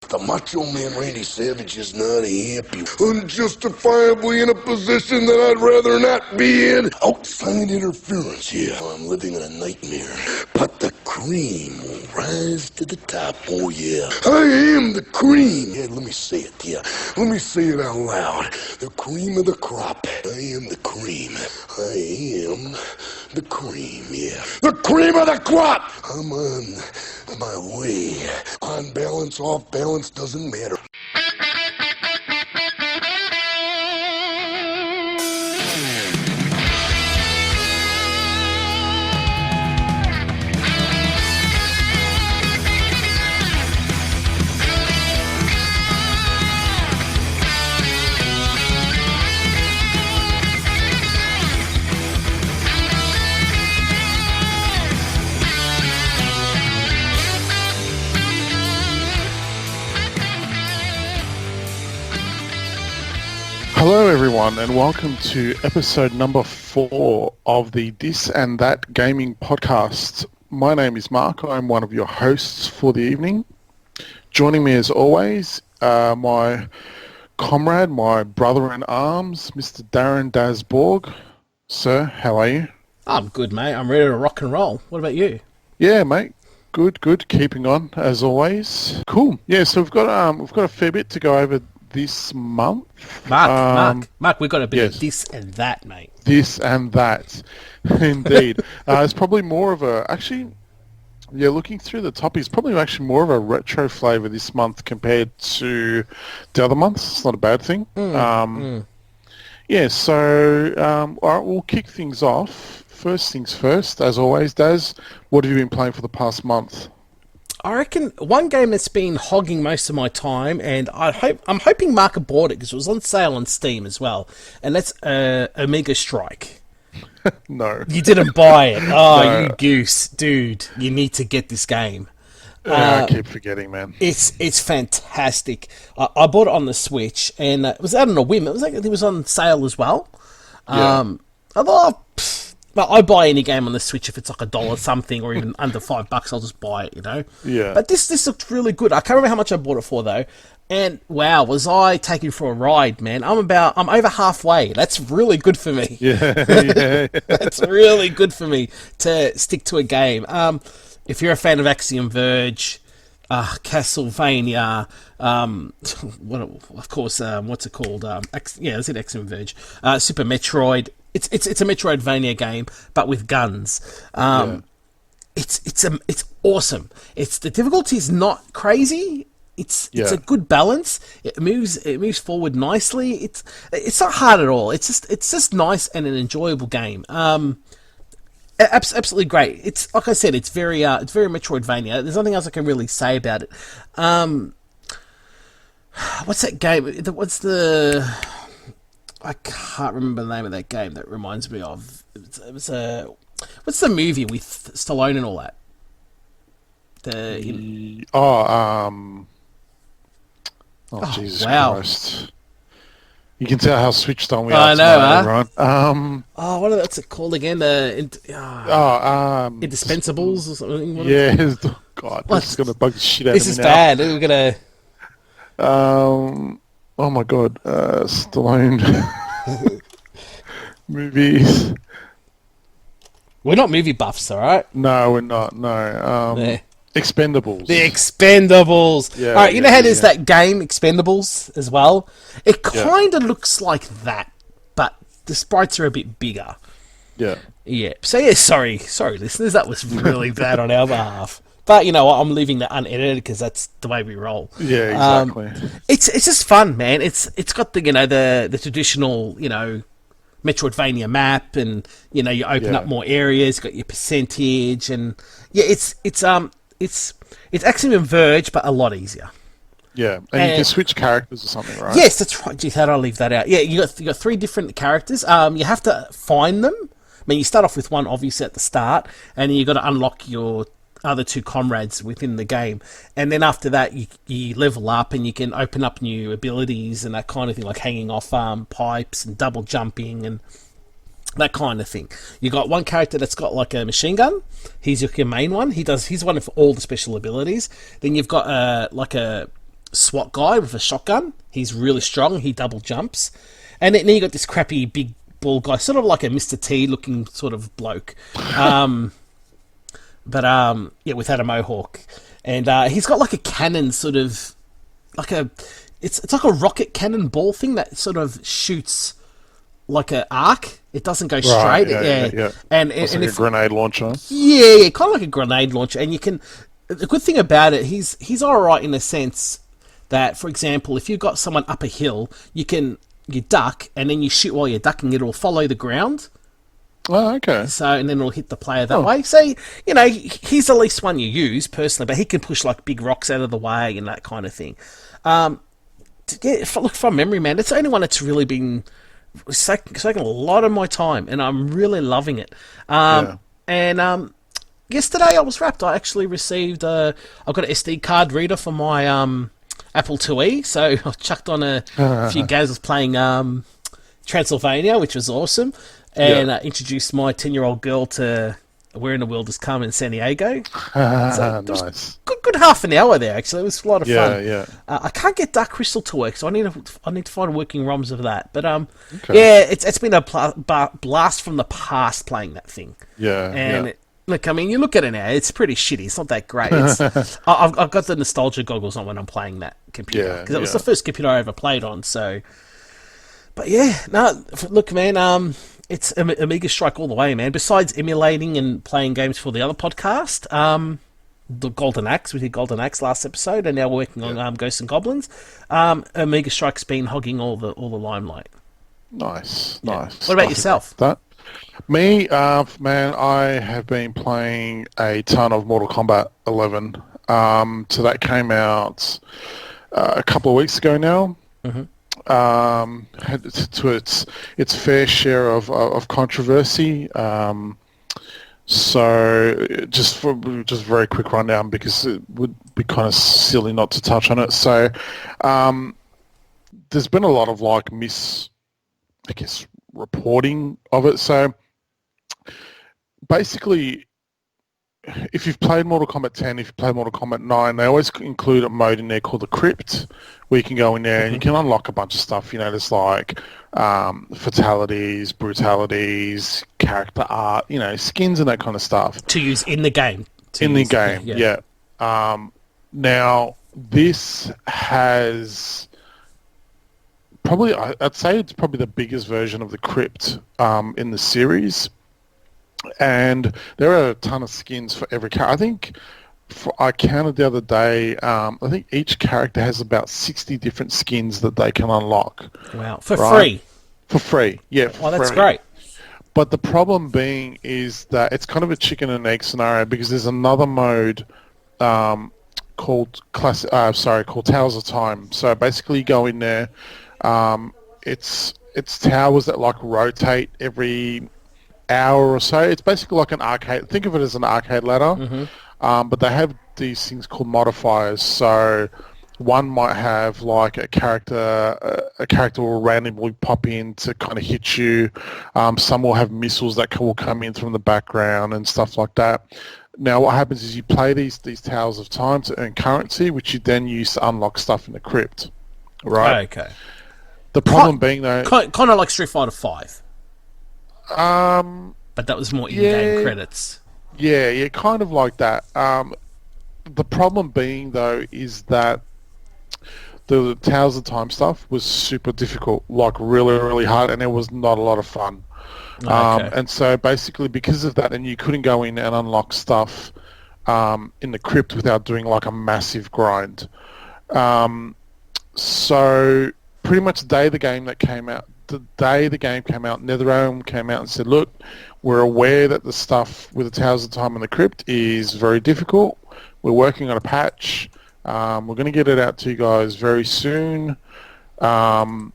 The Macho Man Randy Savage is not happy. Unjustifiably in a position that I'd rather not be in. Outside interference, yeah. I'm living in a nightmare. But the cream will rise to the top, oh yeah. I am the cream. Yeah, let me say it, yeah. Let me say it out loud. The cream of the crop. I am the cream. I am the cream, yeah. The cream of the crop! I'm on my way. On balance, off balance, doesn't matter. Hello everyone and welcome to episode number 4 of the This and That Gaming Podcast. My name is Mark, I'm one of your hosts for the evening. Joining me as always, my comrade, my brother-in-arms, Mr. Darren Dasborg. Sir, how are you? I'm good, mate. I'm ready to rock and roll. What about you? Yeah, mate. Good. Keeping on as always. Cool. Yeah, so we've got a fair bit to go over this month. Mark, we've got a bit of this and that, mate. This and that, indeed. It's probably more of a, looking through the topics, probably actually more of a retro flavour this month compared to the other months. It's not a bad thing. Yeah, so, all right, we'll kick things off. First things first, as always, Daz, what have you been playing for the past month? I reckon one game that's been hogging most of my time, and I'm hoping Mark bought it because it was on sale on Steam as well, and that's Omega Strike. No. You didn't buy it. Oh, No. You goose. Dude, you need to get this game. I keep forgetting, man. It's fantastic. I bought it on the Switch, and it was out on a whim. It was on sale as well. Yeah. I thought, well, I buy any game on the Switch if it's like $1 something or even under $5. I'll just buy it, you know. Yeah. But this looked really good. I can't remember how much I bought it for though. And wow, was I taken for a ride, man? I'm over halfway. That's really good for me. Yeah. That's really good for me to stick to a game. If you're a fan of Axiom Verge, Castlevania, what's it called? Is it Axiom Verge? Super Metroid. It's a Metroidvania game, but with guns. It's awesome. The difficulty is not crazy. It's a good balance. It moves forward nicely. It's not hard at all. It's just nice and an enjoyable game. Absolutely great. It's like I said. It's very Metroidvania. There's nothing else I can really say about it. What's that game? I can't remember the name of that game that reminds me of. What's the movie with Stallone and all that? Jesus wow. Christ. You can tell how switched on we are. I know, tonight, everyone. what's it called again? Indispensables or something? God, this is going to bug the shit out This of is me now. bad. We're going Oh my God, Stallone movies. We're not movie buffs, alright? No, we're not. No, Expendables. The Expendables. Yeah, Alright, you know how there's that game, Expendables, as well? It kind of looks like that, but the sprites are a bit bigger. Yeah. Yeah. So yeah, sorry listeners, that was really bad on our behalf. But you know what, I'm leaving that unedited because that's the way we roll. Yeah, exactly. It's just fun, man. It's got the the traditional, Metroidvania map, and you open up more areas, you got your percentage, and yeah, it's Axiom Verge, but a lot easier. Yeah, and you can switch characters or something, right? Yes, that's right. Geez, how did I leave that out? Yeah, you got 3 different characters. You have to find them. I mean, you start off with one, obviously, at the start, and you got to unlock your other 2 comrades within the game, and then after that, you level up, and you can open up new abilities and that kind of thing, like hanging off pipes and double jumping and that kind of thing. You got one character that's got like a machine gun. He's your main one. He's one for all the special abilities. Then you've got like a SWAT guy with a shotgun. He's really strong. He double jumps. And then you got this crappy big bald guy, sort of like a Mr. T looking sort of bloke. Without a mohawk. And he's got like a cannon sort of... It's like a rocket cannonball thing that sort of shoots like an arc. It doesn't go straight. Yeah. And like if, a grenade launcher. Yeah, kind of like a grenade launcher. And you can... The good thing about it, he's all right in the sense that, for example, if you've got someone up a hill, you duck, and then you shoot while you're ducking. It'll follow the ground. Oh, okay. So, and then it'll hit the player that way. So, he's the least one you use, personally, but he can push, like, big rocks out of the way and that kind of thing. From memory, man, it's the only one that's really been taking a lot of my time, and I'm really loving it. And yesterday I was wrapped. I actually received I've got an SD card reader for my Apple IIe, so I chucked on a few games. I was playing Transylvania, which was awesome, and introduced my 10-year-old girl to Where in the World Is Carmen in San Diego. So nice. Good half an hour there, actually. It was a lot of fun. Yeah. I can't get Dark Crystal to work, so I need to find working ROMs of that. But it's been a blast from the past playing that thing. Yeah. Look, I mean, you look at it now, it's pretty shitty. It's not that great. I've got the nostalgia goggles on when I'm playing that computer. Because it was the first computer I ever played on, so... But look, man, it's Amiga Strike all the way, man. Besides emulating and playing games for the other podcast, the Golden Axe, we did Golden Axe last episode, and now we're working on Ghosts and Goblins. Amiga Strike's been hogging all the limelight. Nice. What about yourself? Me, man, I have been playing a ton of Mortal Kombat 11. So that came out a couple of weeks ago now. Had to its fair share of controversy. So just very quick rundown, because it would be kind of silly not to touch on it. So there's been a lot of reporting of it. So basically, if you've played Mortal Kombat 10, if you've played Mortal Kombat 9, they always include a mode in there called the Crypt, where you can go in there and you can unlock a bunch of stuff. There's like fatalities, brutalities, character art, skins and that kind of stuff. To use in the game. Now, this has... I'd say it's probably the biggest version of the Crypt in the series, and there are a ton of skins for every character. I think I counted the other day. I think each character has about 60 different skins that they can unlock. Wow, free. For free, yeah. Oh, that's great. But the problem being is that it's kind of a chicken and egg scenario, because there's another mode called Towers of Time. So basically, you go in there. It's towers that rotate every hour or so. It's basically like an arcade. Think of it as an arcade ladder. But they have these things called modifiers. So one might have like a character will randomly pop in to kind of hit you. Some will have missiles that will come in from the background and stuff like that. Now what happens is you play these Towers of Time to earn currency, which you then use to unlock stuff in the Crypt. Right? Okay. The problem being though... Kind of like Street Fighter 5. But that was more in-game credits. Yeah, kind of like that. The problem being, though, is that the Towers of Time stuff was super difficult, really, really hard, and it was not a lot of fun. And so basically because of that, and you couldn't go in and unlock stuff in the Crypt without doing a massive grind. So pretty much the day the game came out, NetherRealm came out and said, look, we're aware that the stuff with the Towers of Time and the Crypt is very difficult. We're working on a patch. We're going to get it out to you guys very soon. And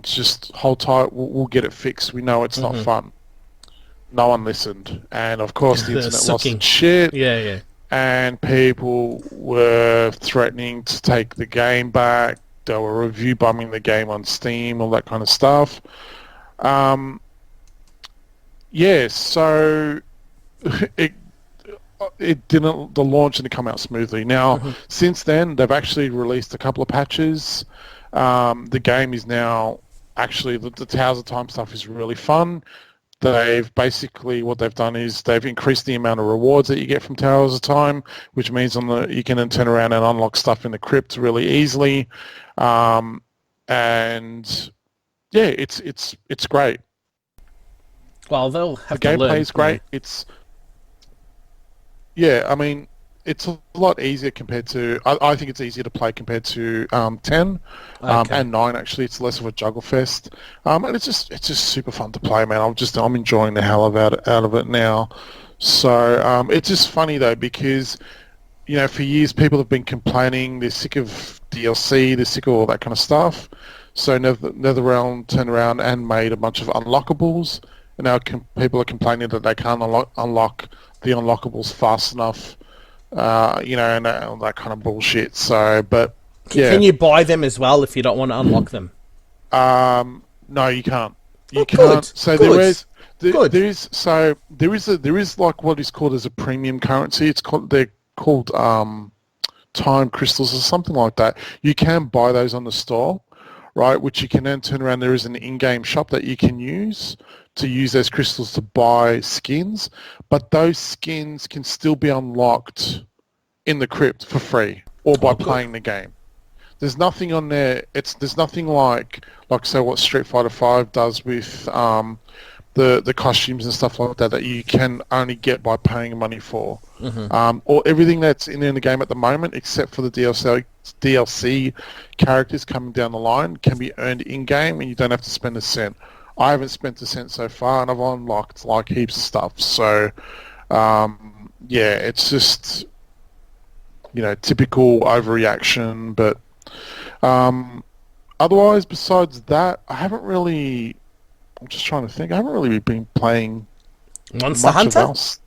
just hold tight. We'll get it fixed. We know it's not fun. No one listened. And, of course, the internet lost its shit. Yeah. And people were threatening to take the game back. They were review bombing the game on Steam, all that kind of stuff. So it didn't. The launch didn't come out smoothly. Now, since then, they've actually released a couple of patches. The game is now actually the Towers of Time stuff is really fun. They've basically what they've done is they've increased the amount of rewards that you get from Towers of Time, which means you can then turn around and unlock stuff in the crypt really easily, and yeah, it's great. Well, they'll have The to learn. gameplay is great. Yeah. I mean, it's a lot easier compared to. I think it's easier to play compared to 10 and 9. Actually, it's less of a juggle fest, and it's just super fun to play, man. I'm enjoying the hell out of it now. So it's just funny though because for years people have been complaining they're sick of DLC, they're sick of all that kind of stuff. So NetherRealm turned around and made a bunch of unlockables, and now people are complaining that they can't unlock the unlockables fast enough. And all that kind of bullshit. So, but yeah. Can you buy them as well if you don't want to unlock them? No, you can't. You can't. Good. So Good. there is like what is called as a premium currency. They're called time crystals or something like that. You can buy those on the store, right? Which you can then turn around. There is an in-game shop that you can use those crystals to buy skins, but those skins can still be unlocked in the crypt for free or by playing the game. There's nothing on there. There's nothing like say what Street Fighter V does with the costumes and stuff like that you can only get by paying money for. Or everything that's in the game at the moment, except for the DLC characters coming down the line, can be earned in game, and you don't have to spend a cent. I haven't spent a cent so far, and I've unlocked like heaps of stuff. So, it's just typical overreaction. But otherwise, besides that, I haven't really. I'm just trying to think. I haven't really been playing Monster much Hunter? else.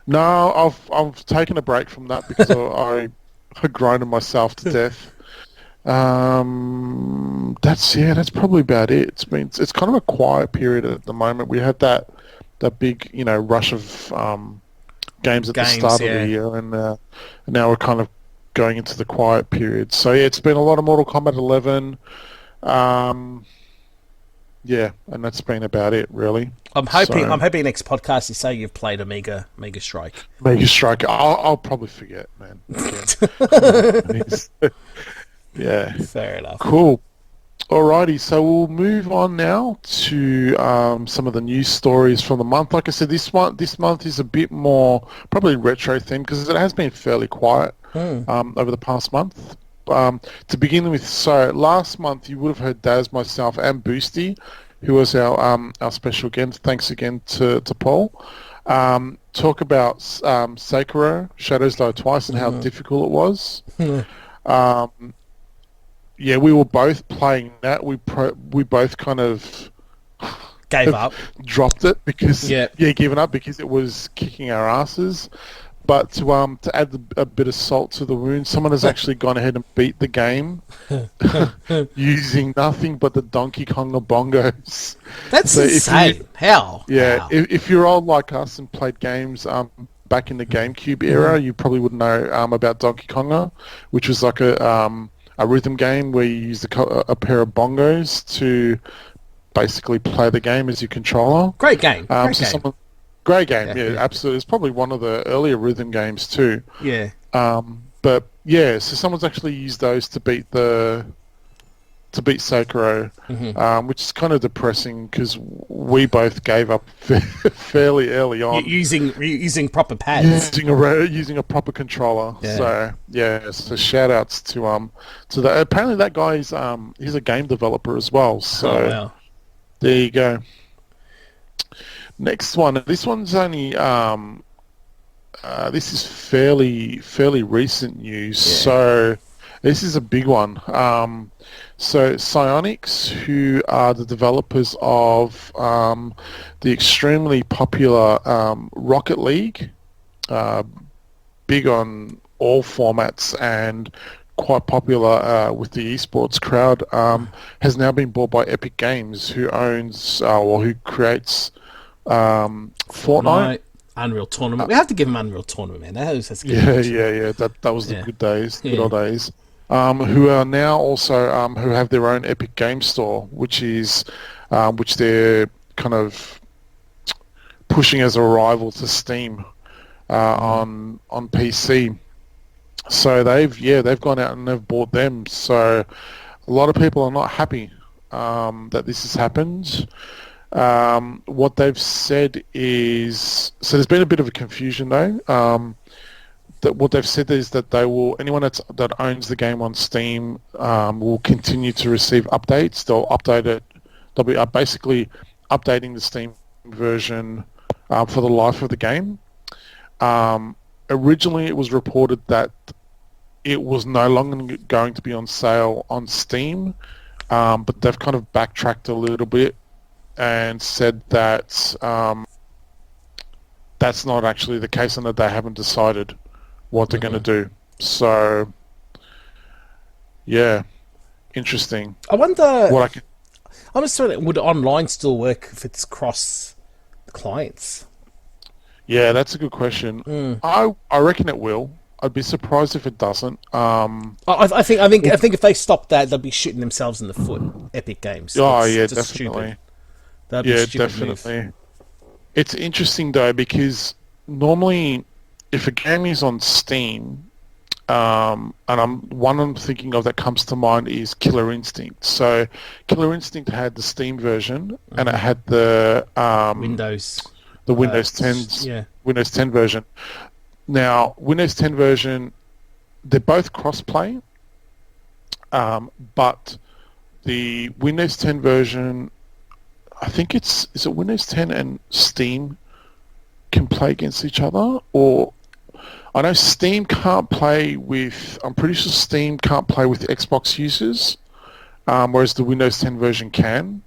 No, I've taken a break from that because I grinded myself to death. That's probably about it. It's kind of a quiet period at the moment. We had that big rush of games at the start of the year, and now we're kind of going into the quiet period. So yeah, it's been a lot of Mortal Kombat 11. And that's been about it really. I'm hoping next podcast you say you've played a Mega Strike. Mega Strike. I'll probably forget, man. Yeah. Fair enough. Cool. Alrighty, so we'll move on now to some of the news stories from the month. Like I said, this month is a bit more probably retro themed because it has been fairly quiet over the past month. To begin with, so last month you would have heard Daz, myself, and Boosty, who was our special guest. Thanks again to Paul. Talk about Sekiro, Shadows Die Twice, and how difficult it was. Yeah, we were both playing that. We both kind of gave up, dropped it because given up because it was kicking our asses. But to add a bit of salt to the wound, someone has actually gone ahead and beat the game using nothing but the Donkey Konga bongos. That's insane. How? Yeah, How? If you're old like us and played games back in the GameCube era, you probably would know about Donkey Konga, which was like a rhythm game where you use a pair of bongos to basically play the game as your controller. Great game. Great game. Yeah, absolutely. It's probably one of the earlier rhythm games too. Yeah. But yeah, so someone's actually used those to beat Sekiro, which is kind of depressing because we both gave up fairly early on. Using proper pads. Using a proper controller. Yeah. So shout outs to that. Apparently that guy's he's a game developer as well. So there you go. Next one. This one's only this is fairly recent news. Yeah. So this is a big one. So Psyonix, who are the developers of the extremely popular Rocket League, big on all formats and quite popular with the esports crowd, has now been bought by Epic Games, who owns or who creates Fortnite Unreal Tournament. We have to give them Unreal Tournament, man. That's good. Yeah. That was the good days, good Yeah. old days. Who are now also who have their own Epic Game Store, which they're kind of pushing as a rival to Steam on PC. So they've gone out and they've bought them. So a lot of people are not happy that this has happened. What they've said is, so there's been a bit of a confusion though. That what they've said is that anyone that owns the game on Steam will continue to receive updates. They'll update it. They'll be basically updating the Steam version for the life of the game. Originally, it was reported that it was no longer going to be on sale on Steam, but they've kind of backtracked a little bit and said that that's not actually the case and that they haven't decided what they're going to do. So, yeah, interesting. I wonder. What I'm just wondering, would online still work if it's cross clients? Yeah, that's a good question. I reckon it will. I'd be surprised if it doesn't. I think if they stop that, they'll be shooting themselves in the foot. Epic Games. Oh That's yeah, just definitely. Stupid. That'd be a stupid definitely. move. It's interesting though because normally, if a game is on Steam, and I'm thinking of that comes to mind is Killer Instinct. So, Killer Instinct had the Steam version and it had the Windows. The Windows 10 version. Now, Windows 10 version, they're both cross-play, but the Windows 10 version, I think is it Windows 10 and Steam can play against each other? Or I know Steam can't play with, I'm pretty sure Steam can't play with Xbox users, whereas the Windows 10 version can.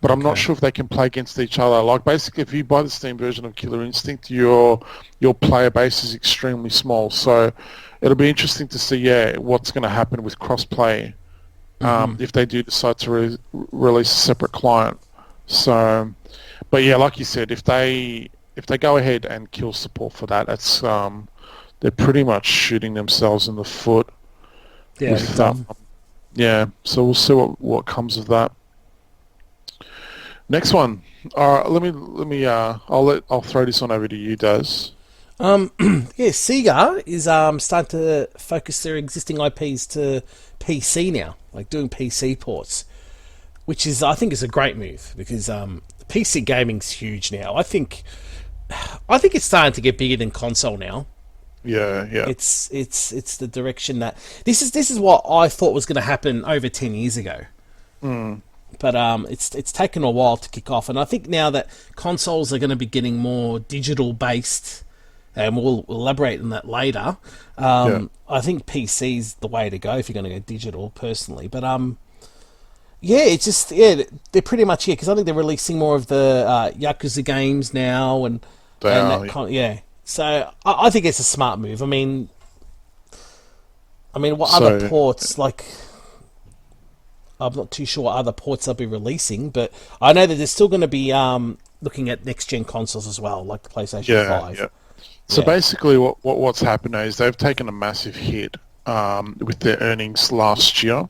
But I'm not sure if they can play against each other. Like basically, if you buy the Steam version of Killer Instinct, your player base is extremely small. So it'll be interesting to see, what's going to happen with cross-play if they do decide to release a separate client. So, but yeah, like you said, if they go ahead and kill support for that, that's they're pretty much shooting themselves in the foot. Yeah. So we'll see what comes of that. Next one. All right, let me. I'll throw this one over to you, Daz. Sega is starting to focus their existing IPs to PC now, like doing PC ports, which I think is a great move because PC gaming's huge now. I think it's starting to get bigger than console now. Yeah. It's the direction that this is what I thought was going to happen over 10 years ago. But it's taken a while to kick off, and I think now that consoles are going to be getting more digital based, and we'll elaborate on that later. I think PC's the way to go if you're going to go digital, personally. But they're pretty much here because I think they're releasing more of the Yakuza games now, So I think it's a smart move. I mean, what other ports like? I'm not too sure what other ports they'll be releasing, but I know that they're still going to be looking at next-gen consoles as well, like the PlayStation 5. Yeah. So basically what's happened is they've taken a massive hit with their earnings last year.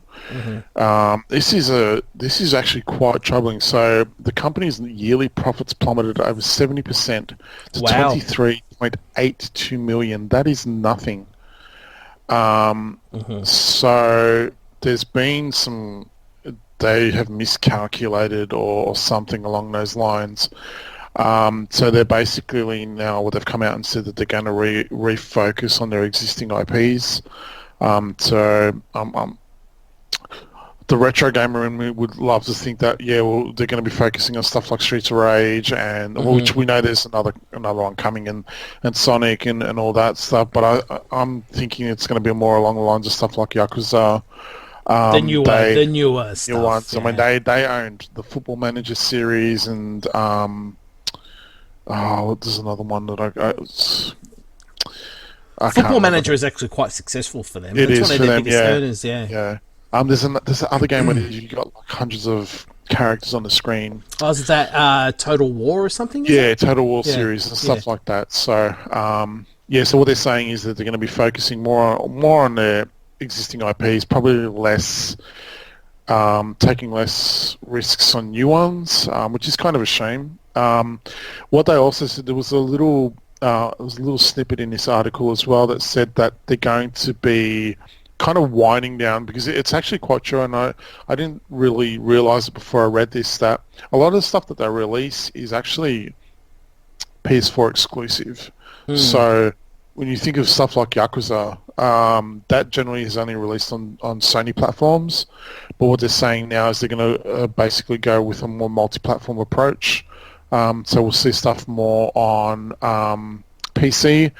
This is actually quite troubling. So the company's yearly profits plummeted over 70% to $23.82 million. That is nothing. So there's been they have miscalculated or something along those lines. So they're basically now, they've come out and said that they're going to refocus on their existing IPs. The retro gamer in me would love to think that, they're going to be focusing on stuff like Streets of Rage, and which we know there's another one coming, and Sonic and all that stuff. But I'm thinking it's going to be more along the lines of stuff like Yakuza. The newer stuff. Ones. Yeah. I mean, they owned the Football Manager series, and there's another one that Football Manager is actually quite successful for them. It's one is of for their them, biggest earners, yeah. There's another game where you got like hundreds of characters on the screen. Oh, is that Total War or something? Yeah, Total War Yeah, series and stuff like that. So, so what they're saying is that they're going to be focusing more on their existing IPs, probably less, taking less risks on new ones, which is kind of a shame. What they also said, there was a little snippet in this article as well that said that they're going to be kind of winding down, because it's actually quite true, and I didn't really realize it before I read this, that a lot of the stuff that they release is actually PS4 exclusive. So when you think of stuff like Yakuza, that generally is only released on Sony platforms, but what they're saying now is they're going to basically go with a more multi-platform approach. So we'll see stuff more on PC,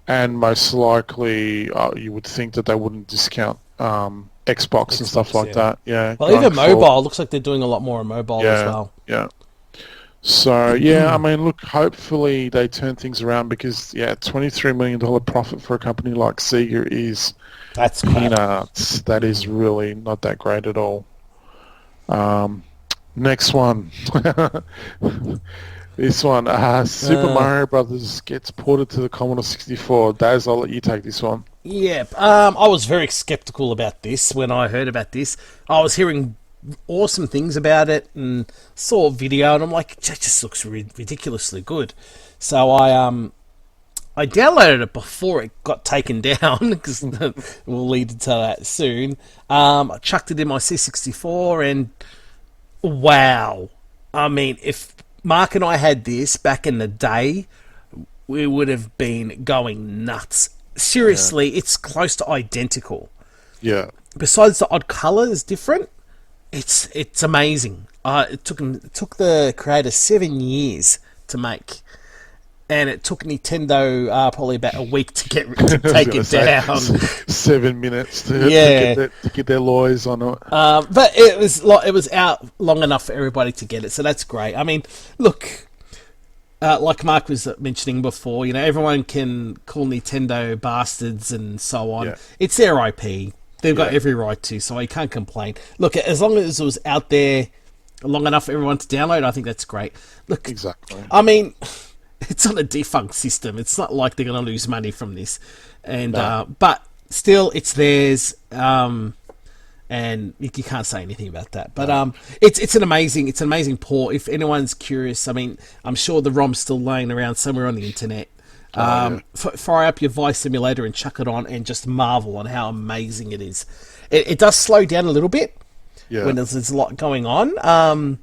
and most likely you would think that they wouldn't discount Xbox and stuff like that. Yeah. Well, even mobile, looks like they're doing a lot more on mobile as well. Yeah. So, I mean, look, hopefully they turn things around, because, $23 million profit for a company like Sega That's peanuts. That is really not that great at all. Next one. This one, Super Mario Brothers gets ported to the Commodore 64. Daz, I'll let you take this one. Yeah, I was very skeptical about this when I heard about this. I was hearing awesome things about it and saw a video, and I'm like, it just looks ridiculously good. So I downloaded it before it got taken down, because we'll lead to that soon. I chucked it in my C64, and wow. I mean, if Mark and I had this back in the day, we would have been going nuts. Seriously, it's close to identical. Yeah. Besides the odd colour is different, it's amazing. It took the creator 7 years to make, and it took Nintendo probably about a week to take it down. 7 minutes to get their lawyers on it. But it was out long enough for everybody to get it, so that's great. I mean, look, like Mark was mentioning before, everyone can call Nintendo bastards and so on. Yeah. It's their IP. They've got every right to, so I can't complain. Look, as long as it was out there long enough for everyone to download, I think that's great. Look, exactly. I mean, it's on a defunct system. It's not like they're going to lose money from this, and but still, it's theirs, and you can't say anything about that. But it's an amazing port. If anyone's curious, I mean, I'm sure the ROM's still laying around somewhere on the internet. Fire up your Vice simulator and chuck it on, and just marvel on how amazing it is. It does slow down a little bit when there's a lot going on.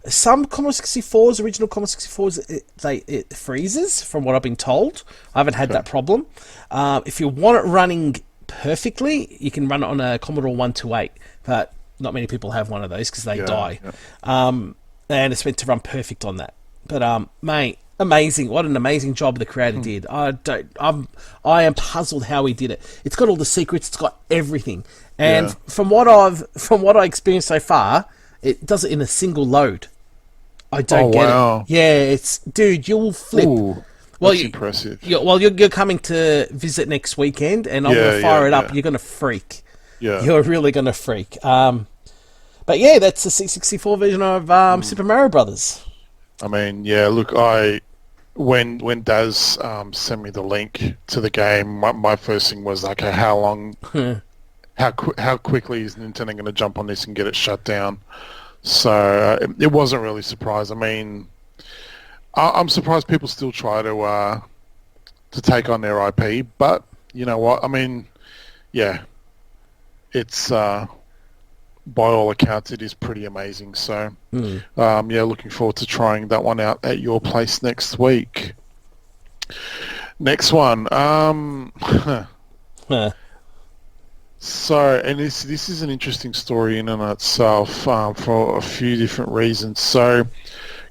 Some Commodore 64s, original Commodore 64s, it freezes, from what I've been told. I haven't had that problem. If you want it running perfectly, you can run it on a Commodore 128, but not many people have one of those because they die. And it's meant to run perfect on that. But mate, amazing! What an amazing job the creator did. I am puzzled how he did it. It's got all the secrets. It's got everything. And from what I experienced so far, it does it in a single load. I don't get it. Yeah, it's, dude, you'll flip. Ooh, that's impressive. You're coming to visit next weekend, and I'm going to fire it up. You're going to freak. Yeah, you're really going to freak. But yeah, that's the C64 version of Super Mario Brothers. I mean, look, when Daz sent me the link to the game, my first thing was, okay, how long, how quickly is Nintendo going to jump on this and get it shut down? So it wasn't really surprised. I mean, I'm surprised people still try to take on their IP, but you know what? I mean, it's by all accounts it is pretty amazing. So looking forward to trying that one out at your place next week. Next one. So, and this is an interesting story in and of itself for a few different reasons. So,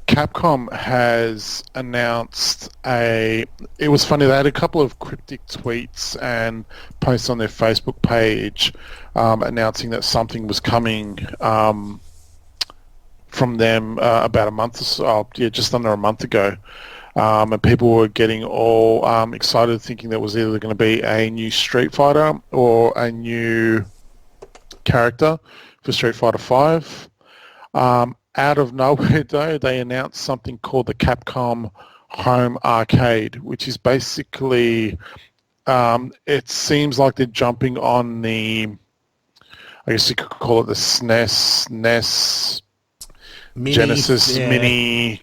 Capcom has announced it was funny, they had a couple of cryptic tweets and posts on their Facebook page announcing that something was coming from them about a month or so, just under a month ago. And people were getting all excited, thinking that was either going to be a new Street Fighter or a new character for Street Fighter V. out of nowhere, though, they announced something called the Capcom Home Arcade, which is basically, it seems like they're jumping on the, I guess you could call it the SNES, NES, Mini, Genesis, yeah. Mini,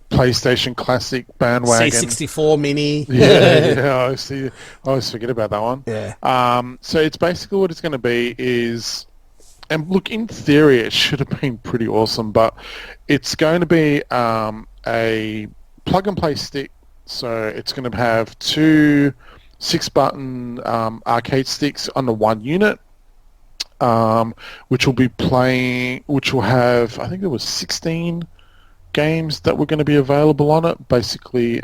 PlayStation Classic bandwagon. C64 Mini. Yeah. I always forget about that one. Yeah. So it's basically what it's going to be is, and look, in theory, it should have been pretty awesome, but it's going to be a plug-and-play stick. So it's going to have two 6-button arcade sticks under one unit, which will have, I think there was 16 games that were going to be available on it, basically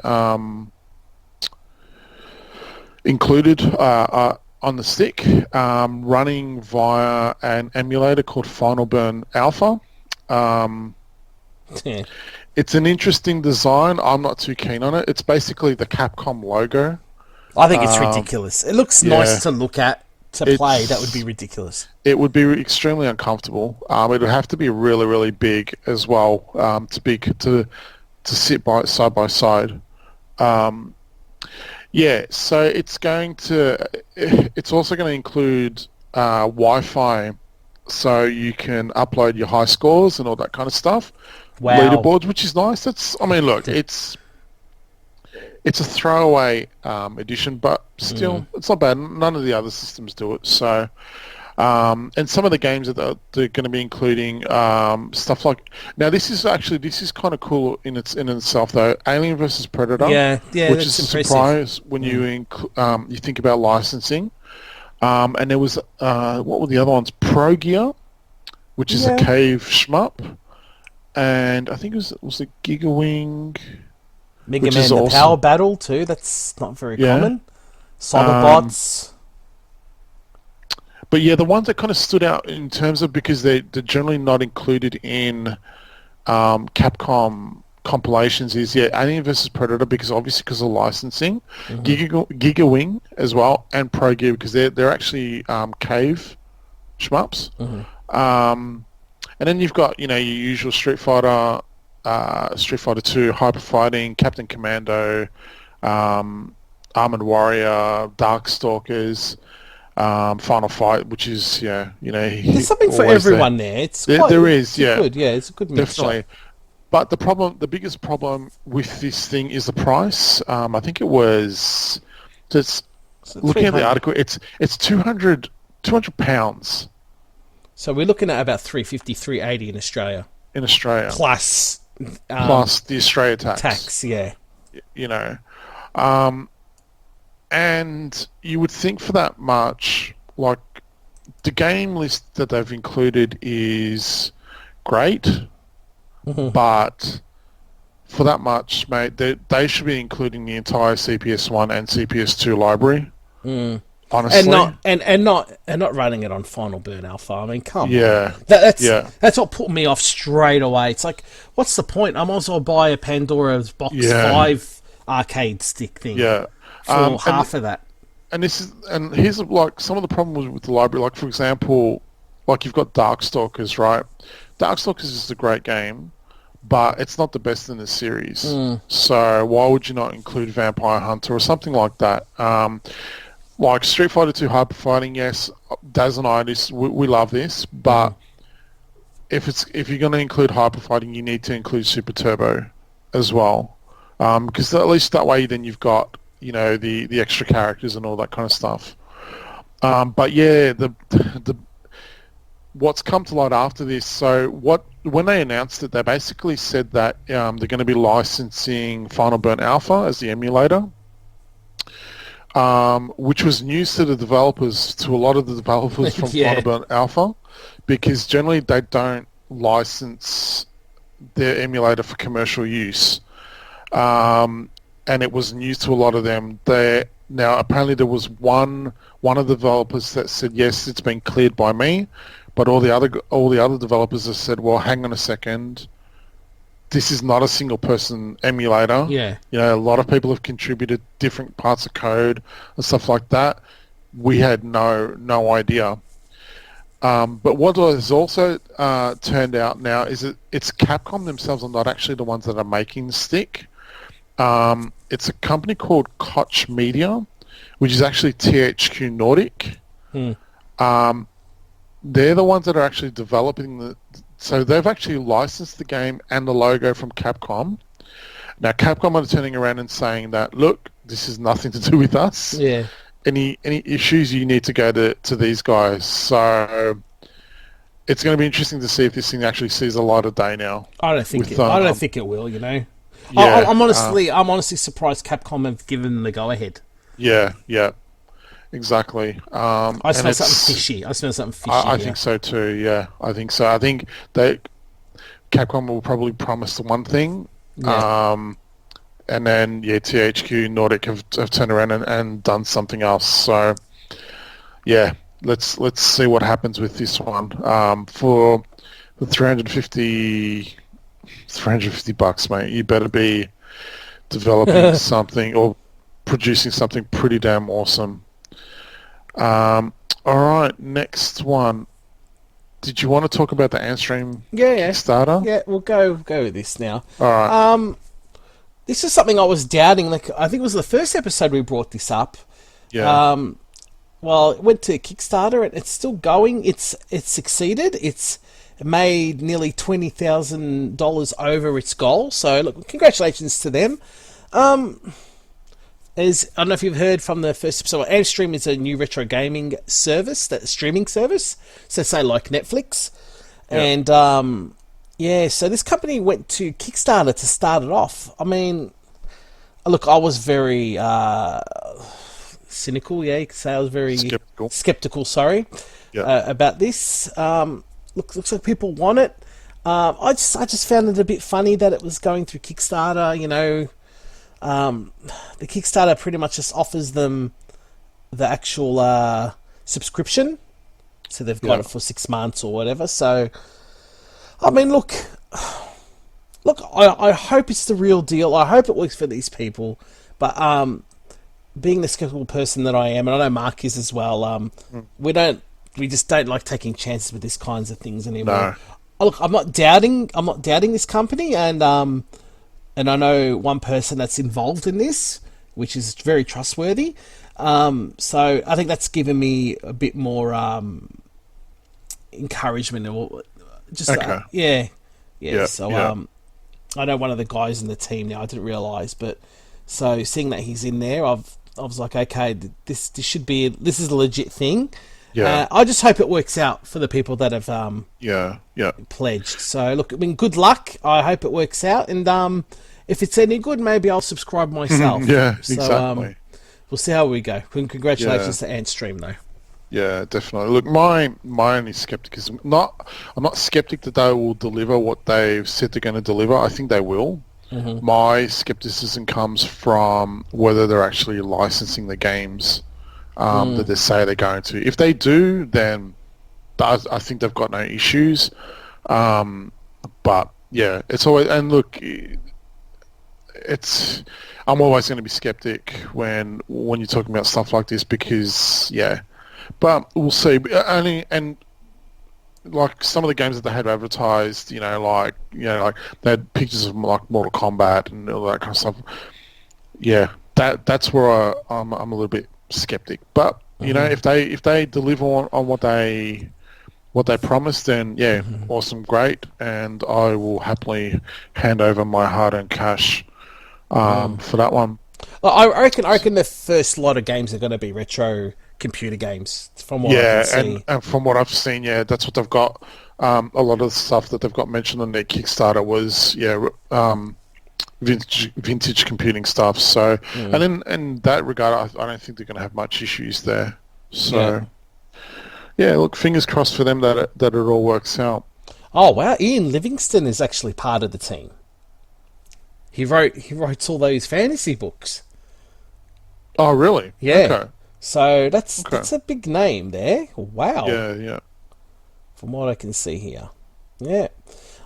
included on the stick, running via an emulator called Final Burn Alpha. Yeah. It's an interesting design. I'm not too keen on it. It's basically the Capcom logo. I think it's ridiculous. It looks nice to look at. To play, that would be ridiculous. It would be extremely uncomfortable. It would have to be really, really big as well to sit side by side. Yeah, so it's also going to include Wi-Fi, so you can upload your high scores and all that kind of stuff. Wow. Leaderboards, which is nice. Look, it's a throwaway edition, but still, it's not bad. None of the other systems do it. So, and some of the games that they're going to be including stuff like. Now, this is kind of cool in itself, though. Alien vs Predator. Yeah, which is a surprise when you think about licensing. And there was what were the other ones? Pro Gear, which is a cave shmup, and I think it was a Gigawing. Mega Man the awesome. Power Battle too. That's not very common. Cyberbots. But yeah, the ones that kind of stood out in terms of because they're generally not included in Capcom compilations is Alien vs Predator because of licensing, Gigawing as well, and Pro Gear because they're actually cave shmups. And then you've got your usual Street Fighter 2, Hyper Fighting, Captain Commando, Armored Warrior, Darkstalkers, Final Fight, which is there's something for everyone there. There is. Good. Yeah, it's a good mixture. Definitely. But the biggest problem with this thing is the price. I think it was just looking at the article. It's 200 pounds. So we're looking at about $350, $380 in Australia. Plus the Australia tax. Yeah. And you would think for that much, like the game list that they've included is great, but for that much, mate, they should be including the entire CPS1 and CPS2 library. Honestly, and not running it on Final Burn Alpha. I mean, come on. That's what put me off straight away. It's like, what's the point? I might as well buy a Pandora's Box 5 arcade stick thing. Yeah. For half of that. And here's like some of the problems with the library. Like for example, like you've got Darkstalkers, right? Darkstalkers is a great game, but it's not the best in the series. So why would you not include Vampire Hunter or something like that? Like Street Fighter 2 Hyper Fighting, yes, Daz and I, we love this, but if you're going to include Hyper Fighting, you need to include Super Turbo as well, because at least that way then you've got the extra characters and all that kind of stuff. But yeah, the what's come to light after this. So when they announced it, they basically said that they're going to be licensing Final Burn Alpha as the emulator. Which was news to a lot of the developers from Final Burn Alpha, because generally they don't license their emulator for commercial use. And it was news to a lot of them. Now apparently there was one of the developers that said yes, it's been cleared by me, but all the other developers have said, well, hang on a second. This is not a single person emulator. Yeah. A lot of people have contributed different parts of code and stuff like that. We had no idea. But what has also turned out now is that it's Capcom themselves are not actually the ones that are making the stick. It's a company called Koch Media, which is actually THQ Nordic. They're the ones that are actually developing the... So they've actually licensed the game and the logo from Capcom. Now, Capcom are turning around and saying that, look, this is nothing to do with us. Yeah. Any issues, you need to go to these guys. So it's going to be interesting to see if this thing actually sees a light of day now. I don't think it will. You know, yeah, I'm honestly surprised Capcom have given the go ahead. Yeah, exactly. I smell something fishy. I think so too. Yeah, I think so. I think Capcom will probably promise the one thing. Yeah. And then, THQ Nordic have turned around and done something else. So, yeah, let's see what happens with this one. For the $350, mate, you better be developing something or producing something pretty damn awesome. All right, next one. Did you want to talk about the Antstream Kickstarter? Yeah, we'll go with this now. All right. This is something I was doubting. Like, I think it was the first episode we brought this up. Yeah. Well, it went to Kickstarter and it's still going. It's succeeded. It's made nearly $20,000 over its goal. So, look, congratulations to them. I don't know if you've heard from the first episode. Antstream is a new retro gaming service, that streaming service. So, say like Netflix, and so this company went to Kickstarter to start it off. I mean, look, I was very cynical. Yeah, you could say I was very skeptical. Sorry, about this. Looks like people want it. I just found it a bit funny that it was going through Kickstarter. You know. The Kickstarter pretty much just offers them the actual subscription, so they've got it for 6 months or whatever. So, I mean, look, I hope it's the real deal. I hope it works for these people. But being the skeptical person that I am, and I know Mark is as well, we just don't like taking chances with these kinds of things anymore. No. Look, I'm not doubting this company, and I know one person that's involved in this, which is very trustworthy. So I think that's given me a bit more encouragement, or just So I know one of the guys in the team now. I didn't realise, but so seeing that he's in there, I was like, okay, this is a legit thing. Yeah. I just hope it works out for the people that have pledged. So look, I mean, good luck. I hope it works out, and if it's any good, maybe I'll subscribe myself. Exactly. We'll see how we go. Congratulations to Antstream, though. Yeah, definitely. Look, my only skepticism, I'm not skeptic that they will deliver what they've said they're going to deliver. I think they will. Mm-hmm. My skepticism comes from whether they're actually licensing the games that they say they're going to. If they do, then I think they've got no issues. But yeah, it's always, and look, I'm always going to be skeptic when you're talking about stuff like this, because but we'll see. And like some of the games that they had advertised, like they had pictures of like Mortal Kombat and all that kind of stuff. Yeah, that's where I'm a little bit skeptic. But if they deliver on what they promised, then awesome, great, and I will happily hand over my hard-earned cash for that one. Well, I reckon the first lot of games are going to be retro computer games. From what I can see. And from what I've seen, that's what they've got. A lot of the stuff that they've got mentioned on their Kickstarter was vintage computing stuff. So, and then in that regard, I don't think they're going to have much issues there. So, look, fingers crossed for them that it all works out. Oh wow, Ian Livingston is actually part of the team. He wrote all those fantasy books. Oh really? Yeah. Okay. So that's a big name there. Wow. Yeah. From what I can see here. Yeah.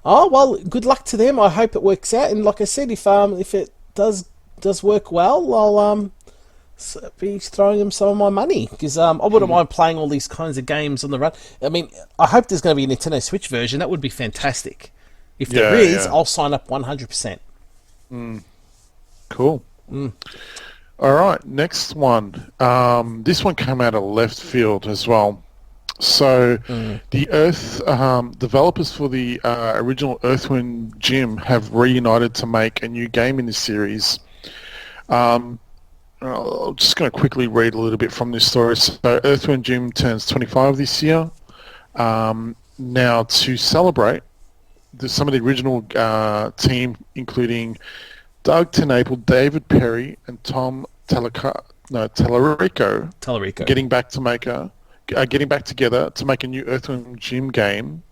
Oh well, good luck to them. I hope it works out. And like I said, if it does work well, So be throwing them some of my money because I wouldn't mind playing all these kinds of games on the run. I mean, I hope there's going to be a Nintendo Switch version. That would be fantastic. If there is, I'll sign up 100%. Cool. All right, next one. This one came out of left field as well. So the Earth developers for the original Earthworm Jim have reunited to make a new game in this series. I'm just going to quickly read a little bit from this story. So Earthworm Jim turns 25 this year. Now, to celebrate, some of the original team, including Doug TenNapel, David Perry, and Tom Tallarico, getting back together to make a new Earthworm Jim game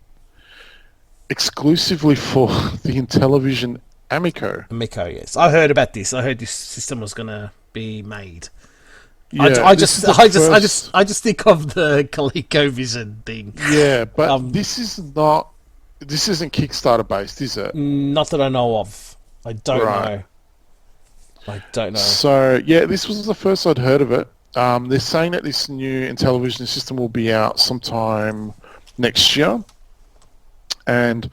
exclusively for the Intellivision Amico. Amico, yes, I heard about this. I heard this system was going to be made. Yeah, I just think of the ColecoVision thing. Yeah, but this isn't Kickstarter based, is it? Not that I know of. I don't know. So yeah, this was the first I'd heard of it. They're saying that this new Intellivision system will be out sometime next year, and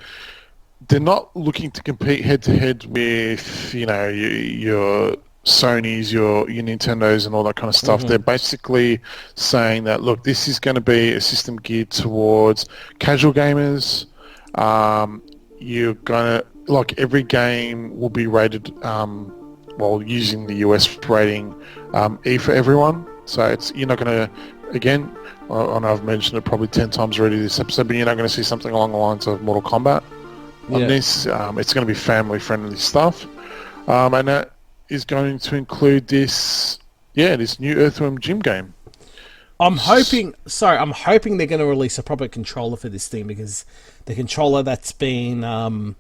they're not looking to compete head to head with your Sonys, your Nintendos, and all that kind of stuff. They're basically saying that, look, this is going to be a system geared towards casual gamers. You're gonna every game will be rated using the US rating E for everyone. So you're not going to, again, I know I've mentioned it probably 10 times already this episode, but you're not going to see something along the lines of Mortal Kombat on this. It's going to be family-friendly stuff. And that is going to include this new Earthworm Jim game. I'm hoping they're going to release a proper controller for this thing, because the controller that's been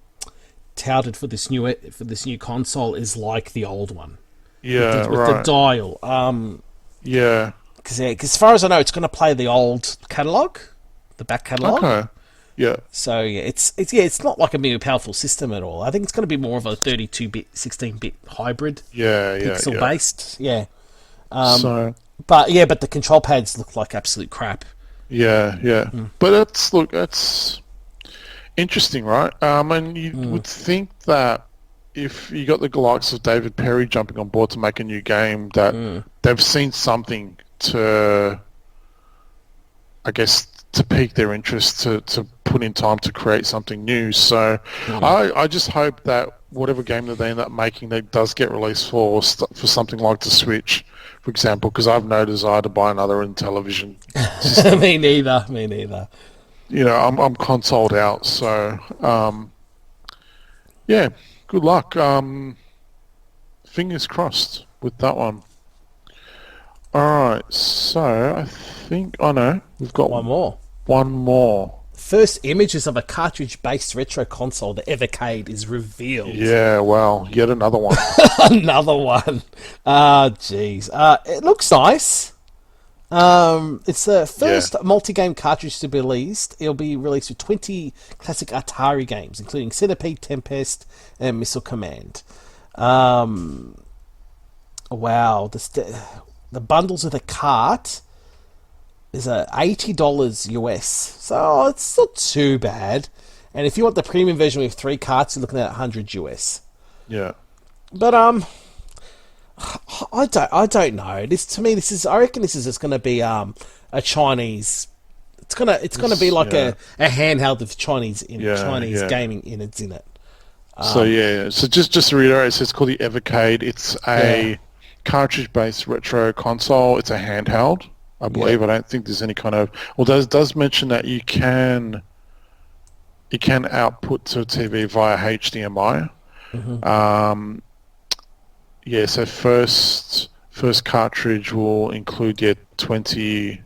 touted for this new console is like the old one. Yeah, with the dial. Yeah. Because as far as I know, it's going to play the old catalog, the back catalog. Okay. Yeah. So yeah, it's not like a very powerful system at all. I think it's going to be more of a 32-bit, 16-bit hybrid. Pixel based. Yeah. But the control pads look like absolute crap. Yeah. But that's interesting, right? And you would think that if you got the likes of David Perry jumping on board to make a new game, that they've seen something to pique their interest, to put in time to create something new. So I just hope that whatever game that they end up making, that does get released for something like the Switch, for example, because I've no desire to buy another Intellivision system. Me neither. I'm consoled out, so good luck. Fingers crossed with that one. Alright, so I think we've got one more. First images of a cartridge-based retro console, the Evercade, is revealed. Yeah, well, yet another one. Another one. Jeez. It looks nice. It's the first multi-game cartridge to be released. It'll be released with 20 classic Atari games, including Centipede, Tempest, and Missile Command. Wow. The bundles of the cart is $80 US. So it's not too bad. And if you want the premium version with 3 carts, you're looking at $100 US. Yeah. But I don't know. I reckon this is just going to be a Chinese. It's gonna be like a handheld with Chinese gaming innards in it. So just to reiterate, so it's called the Evercade. It's a cartridge-based retro console. It's a handheld, I believe. I don't think there's any kind of. Well, does mention that you can output to a TV via HDMI. So first cartridge will include 20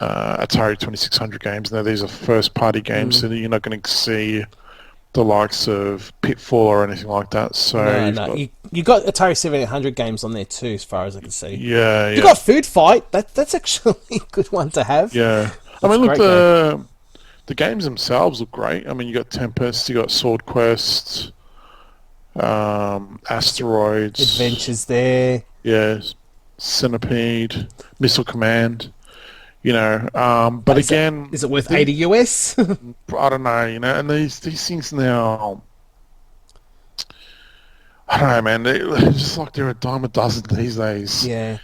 Atari 2600 games. Now these are first party games, so you're not going to see the likes of Pitfall or anything like that. So you got Atari 7800 games on there too, as far as I can see. Yeah. You got Food Fight. That's actually a good one to have. Yeah. I mean, look, the games themselves look great. I mean, you got Tempest, you got Sword Quest, Asteroids, Adventures there. Yeah, Centipede, Missile Command. But Is again, is it worth 80 US? I don't know. And these things now. I don't know, man. They're just like they're a dime a dozen these days. Yeah.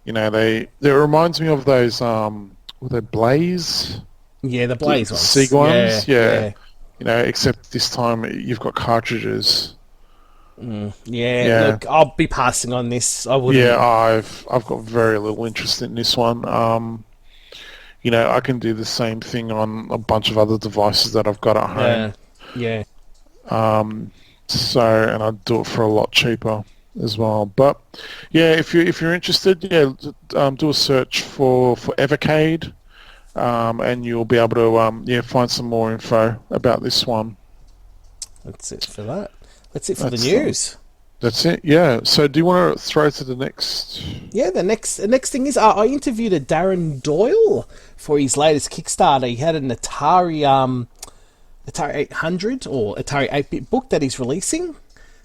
It reminds me of those were they Blaze? Yeah, the The Blaze ones. Sega Yeah, ones, yeah. yeah. Except this time you've got cartridges. Yeah, Yeah, look, I'll be passing on this. I yeah. wouldn't... I've got very little interest in this one. I can do the same thing on a bunch of other devices that I've got at home. Yeah. And I'd do it for a lot cheaper as well. But yeah, if you're interested, do a search for Evercade, and you'll be able to find some more info about this one. That's it for that. That's it for the That's news. That's it. Yeah. So do you want to throw to the next? Yeah, the next thing is I interviewed a Darren Doyle for his latest Kickstarter. He had an Atari 800 or Atari 8-bit book that he's releasing.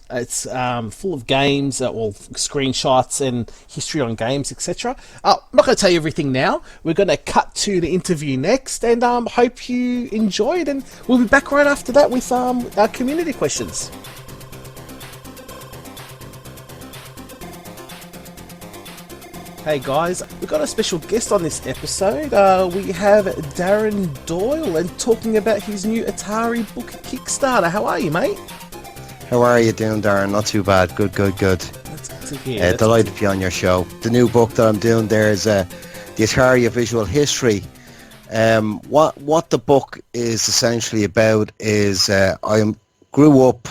It's full of games, screenshots and history on games, etc. I'm not going to tell you everything now. We're going to cut to the interview next, and hope you enjoyed. And we'll be back right after that with our community questions. Hey guys, we've got a special guest on this episode. We have Darren Doyle and talking about his new Atari book Kickstarter. How are you, mate? How are you doing, Darren? Not too bad. Good. That's good to hear. Delighted to be on your show. The new book that I'm doing there is the Atari Visual History. What the book is essentially about is I grew up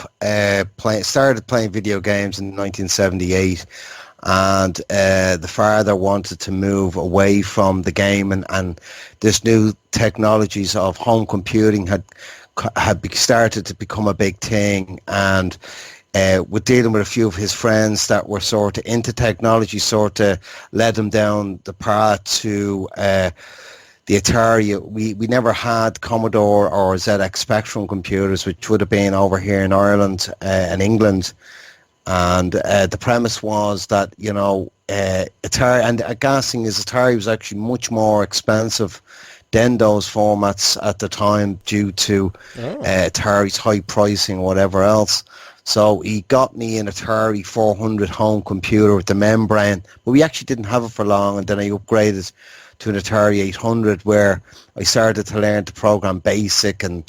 started playing video games in 1978. And the father wanted to move away from the game, and this new technologies of home computing had started to become a big thing. And with dealing with a few of his friends that were sort of into technology, sort of led him down the path to the Atari. We never had Commodore or ZX Spectrum computers, which would have been over here in Ireland and England. And the premise was that, Atari, and a gas thing is Atari was actually much more expensive than those formats at the time due to Atari's high pricing or whatever else. So he got me an Atari 400 home computer with the membrane, but we actually didn't have it for long, and then I upgraded to an Atari 800 where I started to learn to program BASIC, and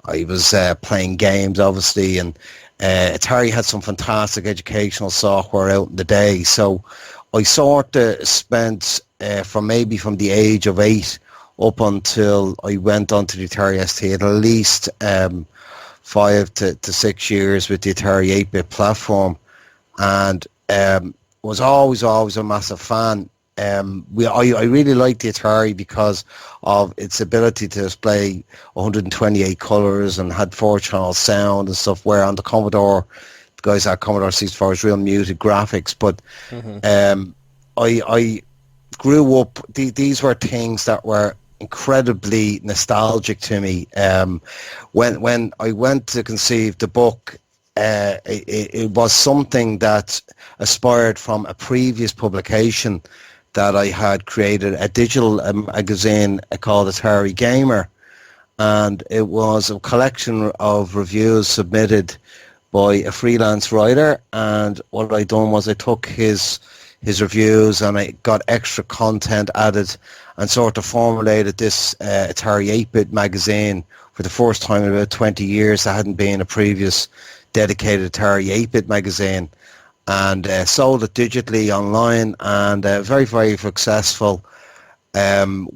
I was playing games, obviously, and Atari had some fantastic educational software out in the day. So I sort of spent from the age of 8 up until I went on to the Atari ST at least 5 to 6 years with the Atari 8-bit platform, and was always a massive fan. I really liked the Atari because of its ability to display 128 colours and had 4-channel sound and stuff, where on the Commodore, the guys at Commodore 64 was real muted graphics. But I grew up, these were things that were incredibly nostalgic to me. When I went to conceive the book, it was something that aspired from a previous publication that I had created, a digital magazine called Atari Gamer, and it was a collection of reviews submitted by a freelance writer. And what I done was I took his reviews and I got extra content added and sort of formulated this Atari 8-bit magazine for the first time in about 20 years. There hadn't been a previous dedicated Atari 8-bit magazine, and sold it digitally online, and very, very successful. The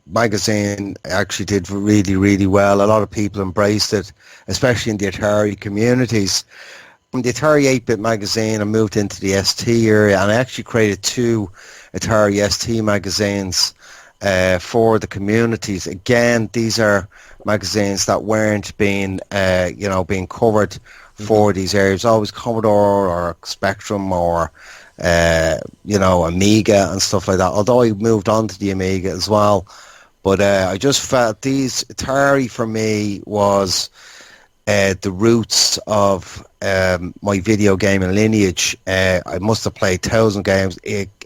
magazine actually did really, really well. A lot of people embraced it, especially in the Atari communities. From the Atari 8-bit magazine, I moved into the ST area, and I actually created 2 Atari ST magazines for the communities. Again, these are magazines that weren't being covered for these areas. Always Commodore or Spectrum or Amiga and stuff like that. Although I moved on to the Amiga as well, but I just felt these Atari for me was the roots of my video gaming lineage. I must have played 1,000 games,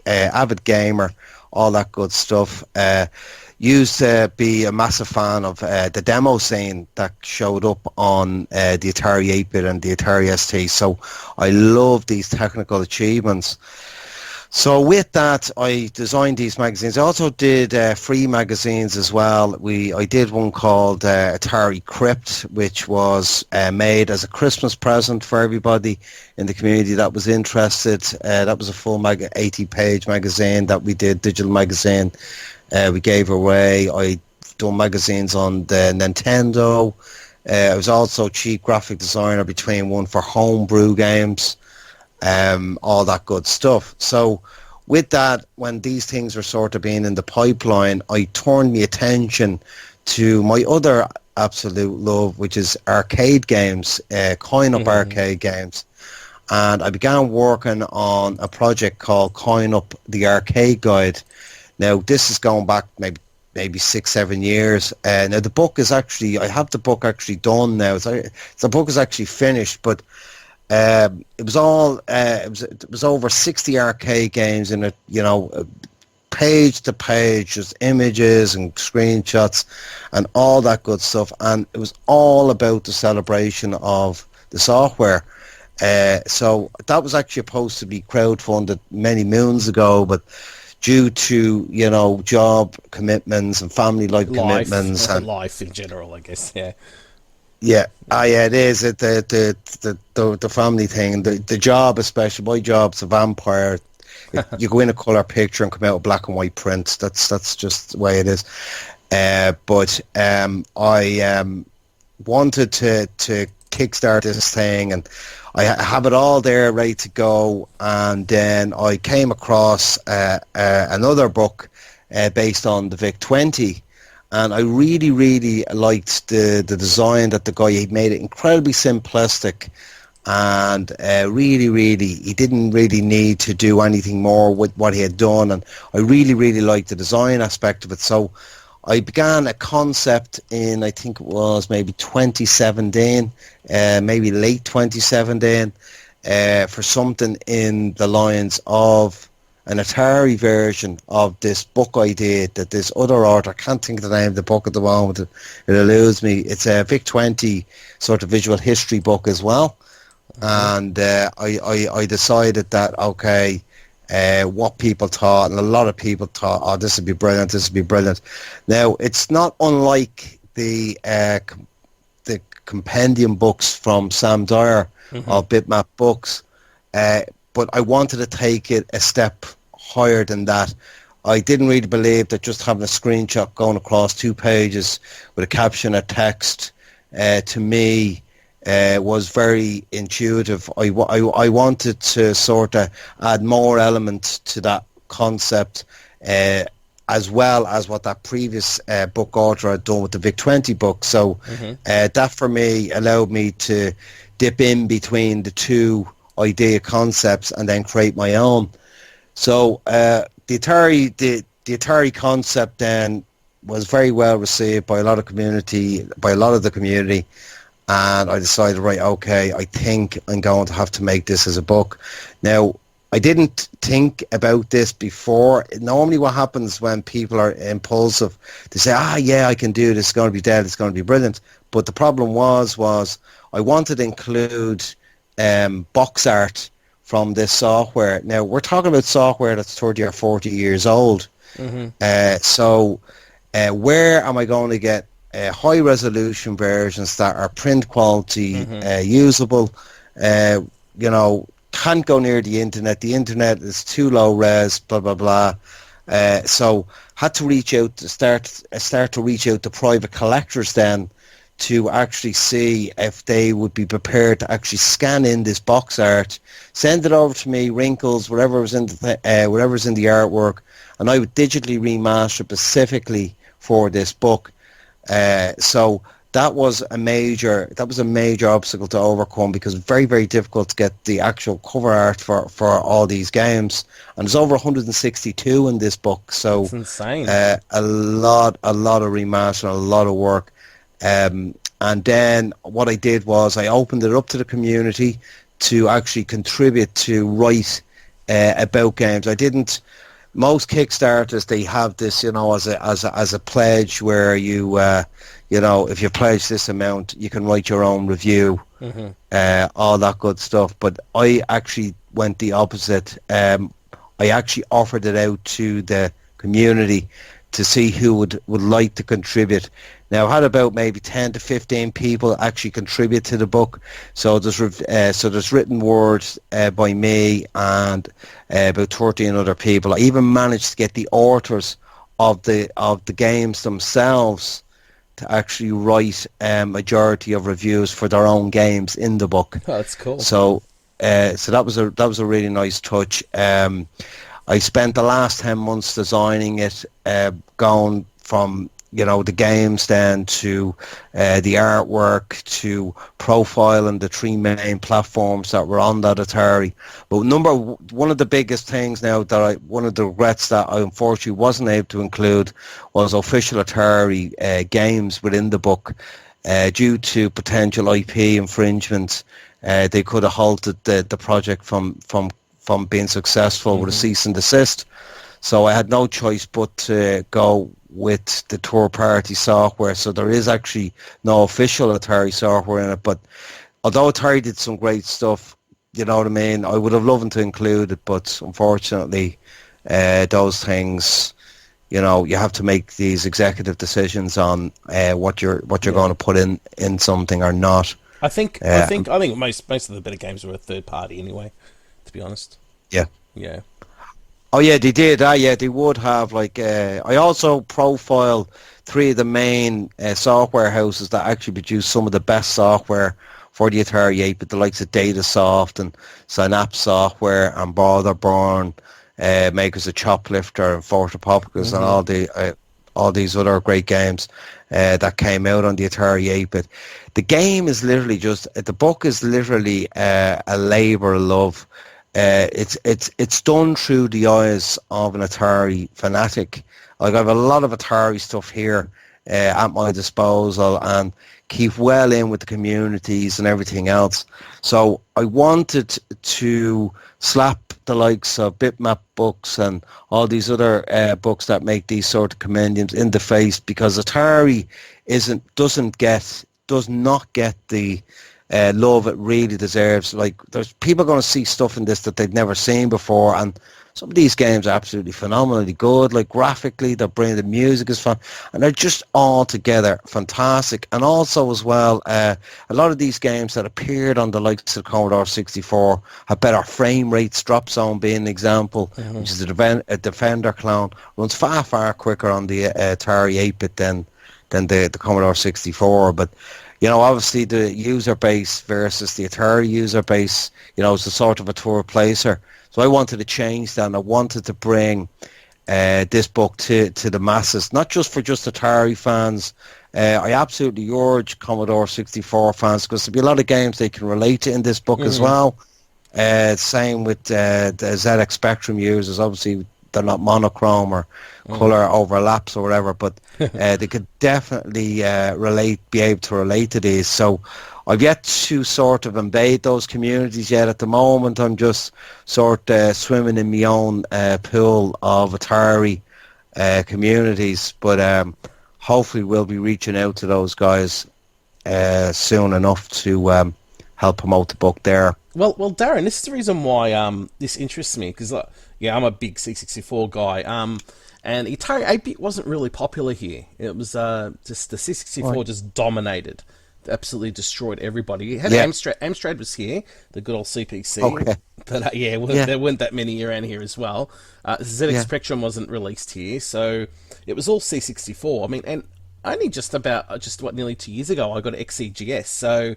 avid gamer, all that good stuff. Used to be a massive fan of the demo scene that showed up on the Atari 8-bit and the Atari ST. So I love these technical achievements. So with that, I designed these magazines. I also did free magazines as well. I did one called Atari Crypt, which was made as a Christmas present for everybody in the community that was interested. That was a full 80-page magazine that we did, digital magazine. We gave away. I done magazines on the Nintendo. I was also chief graphic designer between one for homebrew games. All that good stuff. So with that, when these things were sort of being in the pipeline, I turned my attention to my other absolute love, which is arcade games, coin-up arcade games. And I began working on a project called Coin Up the Arcade Guide. Now, this is going back maybe 6-7 years. Now, the book is actually, I have the book actually done now. The book is actually finished, but it was over 60 arcade games in it, page to page, just images and screenshots and all that good stuff. And it was all about the celebration of the software. So that was actually supposed to be crowdfunded many moons ago, but due to, job commitments and family life commitments and life in general, I guess, yeah. Yeah, it is the family thing, the job especially. My job's a vampire. You go in a colour picture and come out with black and white prints. That's just the way it is. But I wanted to kickstart this thing, and I have it all there ready to go. And then I came across another book based on the VIC-20. And I really, really liked the design that the guy, he made it incredibly simplistic, and he didn't really need to do anything more with what he had done. And I really, really liked the design aspect of it. So I began a concept in, I think it was maybe 2017, maybe late 2017, for something in the lines of an Atari version of this book I did that this other author, I can't think of the name of the book at the moment, it eludes me. It's a VIC-20 sort of visual history book as well. And I decided that, okay, what people thought, and a lot of people thought, oh, this would be brilliant. Now, it's not unlike the compendium books from Sam Dyer of Bitmap Books, but I wanted to take it a step higher than that. I didn't really believe that just having a screenshot going across 2 pages with a caption or text, to me, was very intuitive. I wanted to sort of add more elements to that concept, as well as what that previous book author had done with the VIC-20 book. So that for me allowed me to dip in between the two idea concepts and then create my own. So the Atari concept then was very well received by a lot of the community, and I decided, right, okay, I think I'm going to have to make this as a book. Now, I didn't think about this before. Normally what happens when people are impulsive, they say, yeah, I can do this, it's going to be dead, it's going to be brilliant. But the problem was I wanted to include box art from this software. Now, we're talking about software that's 30 or 40 years old. So where am I going to get high resolution versions that are print quality, usable, can't go near the internet. The internet is too low res, blah, blah, blah. So had to start to reach out to private collectors then to actually see if they would be prepared to actually scan in this box art, send it over to me, wrinkles, whatever's in the artwork, and I would digitally remaster specifically for this book. So that was a major obstacle to overcome, because it's very, very difficult to get the actual cover art for all these games. And there's over 162 in this book, so that's insane. a lot of remaster, a lot of work. And then what I did was I opened it up to the community to actually contribute to write about games. I didn't. Most Kickstarters, they have this, as a pledge where you if you pledge this amount, you can write your own review, all that good stuff. But I actually went the opposite. I actually offered it out to the community to see who would like to contribute. Now, I had about maybe 10 to 15 people actually contribute to the book. So there's written words by me and about 13 other people. I even managed to get the authors of the games themselves to actually write a majority of reviews for their own games in the book. Oh, that's cool. So that was a really nice touch. I spent the last 10 months designing it, going from the games then to the artwork to profiling the three main platforms that were on that Atari. But one of the biggest things now one of the regrets that I unfortunately wasn't able to include was official Atari games within the book. Due to potential IP infringements, they could have halted the project from being successful with a cease and desist. So I had no choice but to go with the third-party software. So there is actually no official Atari software in it. But although Atari did some great stuff, you know what I mean, I would have loved to include it. But unfortunately, those things, you have to make these executive decisions on what you're going to put in something or not. I think most of the better games were a third party anyway, to be honest. Yeah. Yeah. Oh yeah, they did. Yeah, they would have. I also profile 3 of the main software houses that actually produce some of the best software for the Atari 8, but the likes of Datasoft and Synapse Software and Borderborn, makers of Choplifter and Photopopicus and all these other great games that came out on the Atari 8-bit. The game is literally the book is literally a labour of love. It's done through the eyes of an Atari fanatic. I have a lot of Atari stuff here at my disposal and keep well in with the communities and everything else. So I wanted to slap the likes of Bitmap books and all these other books that make these sort of compendiums in the face, because Atari does not get the love it really deserves. There's people going to see stuff in this that they've never seen before, and some of these games are absolutely phenomenally good. Graphically, they're brilliant, the music is fun, and they're just all together fantastic. And also as well, a lot of these games that appeared on the likes of Commodore 64 have better frame rates. Drop Zone being an example, which is a Defender clone, runs far quicker on the Atari 8-bit than the Commodore 64. But obviously the user base versus the Atari user base, is a sort of a third placer. So I wanted to change that, and I wanted to bring this book to the masses, not just for Atari fans. I absolutely urge Commodore 64 fans, because there'll be a lot of games they can relate to in this book as well. Same with the ZX Spectrum users. Obviously, they're not monochrome or colour overlaps or whatever, but they could definitely be able to relate to these. So I've yet to sort of invade those communities yet. At the moment, I'm just sort of swimming in my own pool of Atari communities, but hopefully we'll be reaching out to those guys soon enough to help promote the book there. Well, Darren, this is the reason why this interests me, because I'm a big C64 guy. And Atari 8-bit wasn't really popular here. It was just the C64 just dominated, absolutely destroyed everybody. You had Amstrad was here, the good old CPC. Okay. But there weren't that many around here as well. ZX Spectrum wasn't released here, so it was all C64. I mean, and only nearly 2 years ago I got an XEGS. So,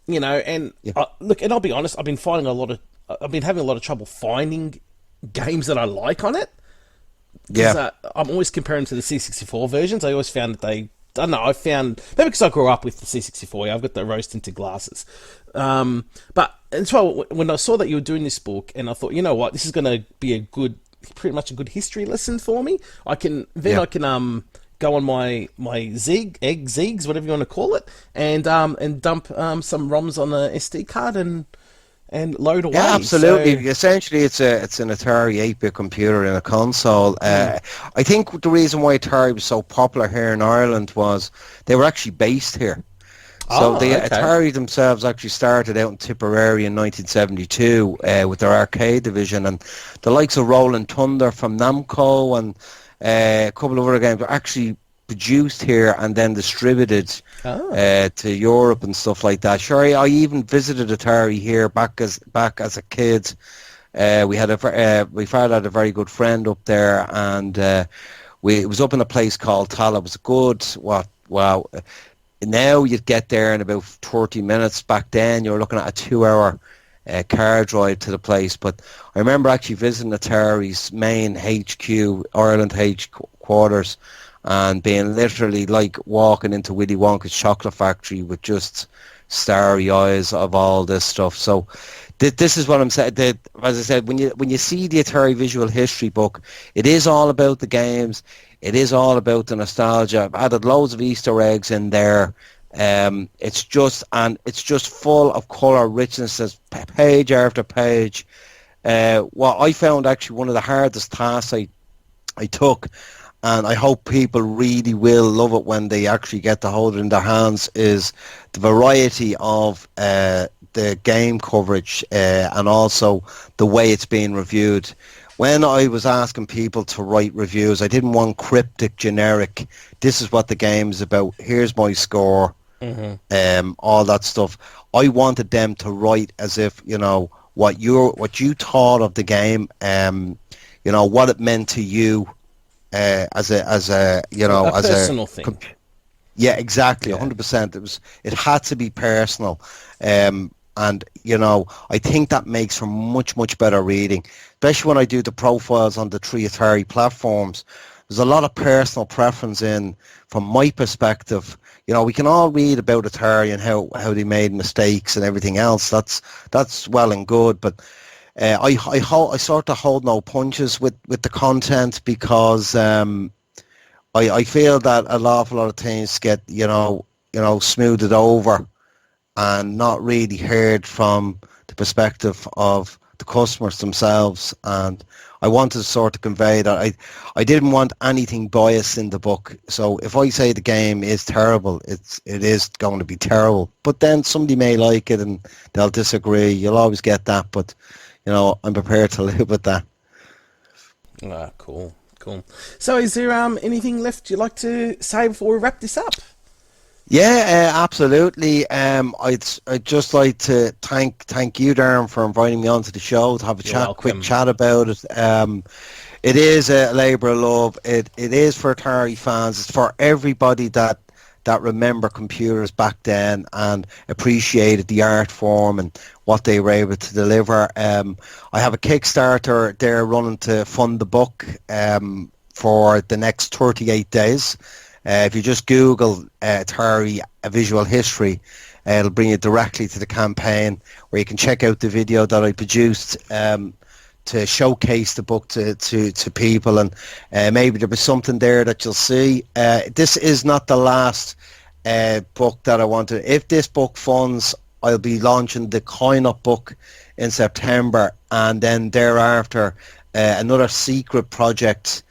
and I'll be honest, I've been having a lot of trouble finding games that I like on it. I'm always comparing to the C64 versions. I always found that maybe because I grew up with the C64, I've got the rose tinted glasses. But and so when I saw that you were doing this book, and I thought, you know what, this is going to be pretty much a good history lesson for me. I can go on my Zegs, whatever you want to call it, and dump some ROMs on the SD card and load away. Yeah, absolutely. So, Essentially, it's an Atari 8-bit computer in a console. I think the reason why Atari was so popular here in Ireland was they were actually based here. So the okay. Atari themselves actually started out in Tipperary in 1972 with their arcade division, and the likes of Rolling Thunder from Namco and a couple of other games were actually produced here and then distributed to Europe and stuff like that. Sure, I even visited Atari here back as a kid. We had my father had a very good friend up there, and it was up in a place called Tala. It was a good wow. Now you'd get there in about 30 minutes. Back then, you were looking at a 2-hour car drive to the place. But I remember actually visiting Atari's main HQ, Ireland headquarters, and being literally like walking into Willy Wonka's chocolate factory with just starry eyes of all this stuff. So this is what I'm saying. As I said, when you see the Atari Visual History book, it is all about the games. It is all about the nostalgia. I've added loads of Easter eggs in there. It's just full of colour richness, as page after page. What I found actually one of the hardest tasks I took, and I hope people really will love it when they actually get to hold it in their hands, is the variety of the game coverage and also the way it's being reviewed. When I was asking people to write reviews, I didn't want cryptic, generic, this is what the game is about, here's my score, all that stuff. I wanted them to write as if, what you thought of the game, what it meant to you as a personal thing. Yeah, exactly, 100%. It had to be personal. And I think that makes for much, much better reading, especially when I do the profiles on the 3 Atari platforms. There's a lot of personal preference in, from my perspective. We can all read about Atari and how they made mistakes and everything else. That's well and good, but I sort of hold no punches with the content, because I feel that an awful lot of things get smoothed over and not really heard from the perspective of the customers themselves. And I wanted to sort of convey that I didn't want anything biased in the book. So if I say the game is terrible, it is going to be terrible. But then somebody may like it and they'll disagree. You'll always get that, but I'm prepared to live with that. Cool. So is there anything left you'd like to say before we wrap this up? Yeah, absolutely. I'd just like to thank you, Darren, for inviting me onto the show to have a quick chat about it. It is a labour of love. It is for Atari fans. It's for everybody that remember computers back then and appreciated the art form and what they were able to deliver. I have a Kickstarter there running to fund the book for the next 38 days. If you just Google Atari Visual History, it'll bring you directly to the campaign, where you can check out the video that I produced to showcase the book to people, and maybe there'll be something there that you'll see. This is not the last book that I want to. If this book funds, I'll be launching the Coin-Up book in September, and then thereafter another secret project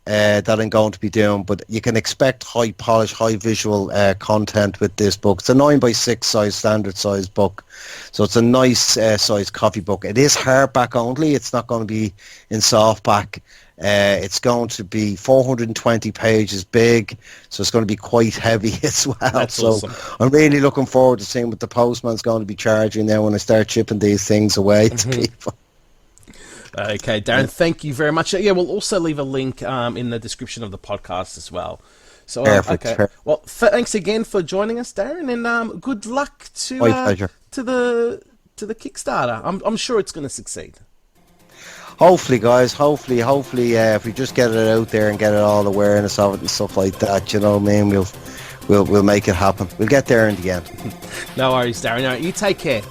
that I'm going to be doing. But you can expect high polish, high visual content with this book. It's a 9x6 size, standard size book, so it's a nice size copy book. It is hardback only. It's not going to be in softback. It's going to be 420 pages big, so it's going to be quite heavy as well. That's so awesome. I'm really looking forward to seeing what the postman's going to be charging now when I start shipping these things away to people. Okay, Darren, thank you very much. Yeah, we'll also leave a link in the description of the podcast as well. So, Perfect. Okay. Well, thanks again for joining us, Darren, and good luck to the Kickstarter. I'm sure it's going to succeed. Hopefully, guys. Hopefully, if we just get it out there and get it all awareness of it and stuff like that, you know what I mean? We'll make it happen. We'll get there in the end. No worries, Darren. All right, you take care.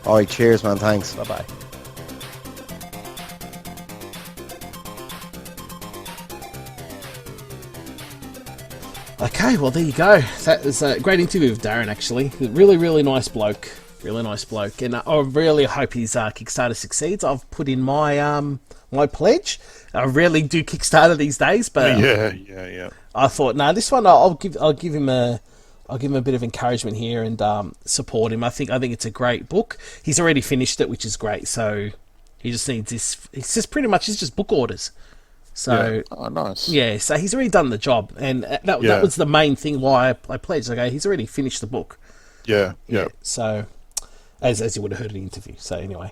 All right, cheers, man. Thanks. Bye-bye. Okay, well, there you go. That was a great interview with Darren, actually. Really, really nice bloke. Really nice bloke. And I really hope his Kickstarter succeeds. I've put in my my pledge. I rarely do Kickstarter these days, but Yeah. I thought, no, this one I'll give him a bit of encouragement here and support him. I think it's a great book. He's already finished it, which is great. So he just needs this. It's just book orders. So nice. Yeah, so he's already done the job, and that was the main thing why I pledged. Okay, he's already finished the book. Yeah. So, as you would have heard in the interview. So anyway,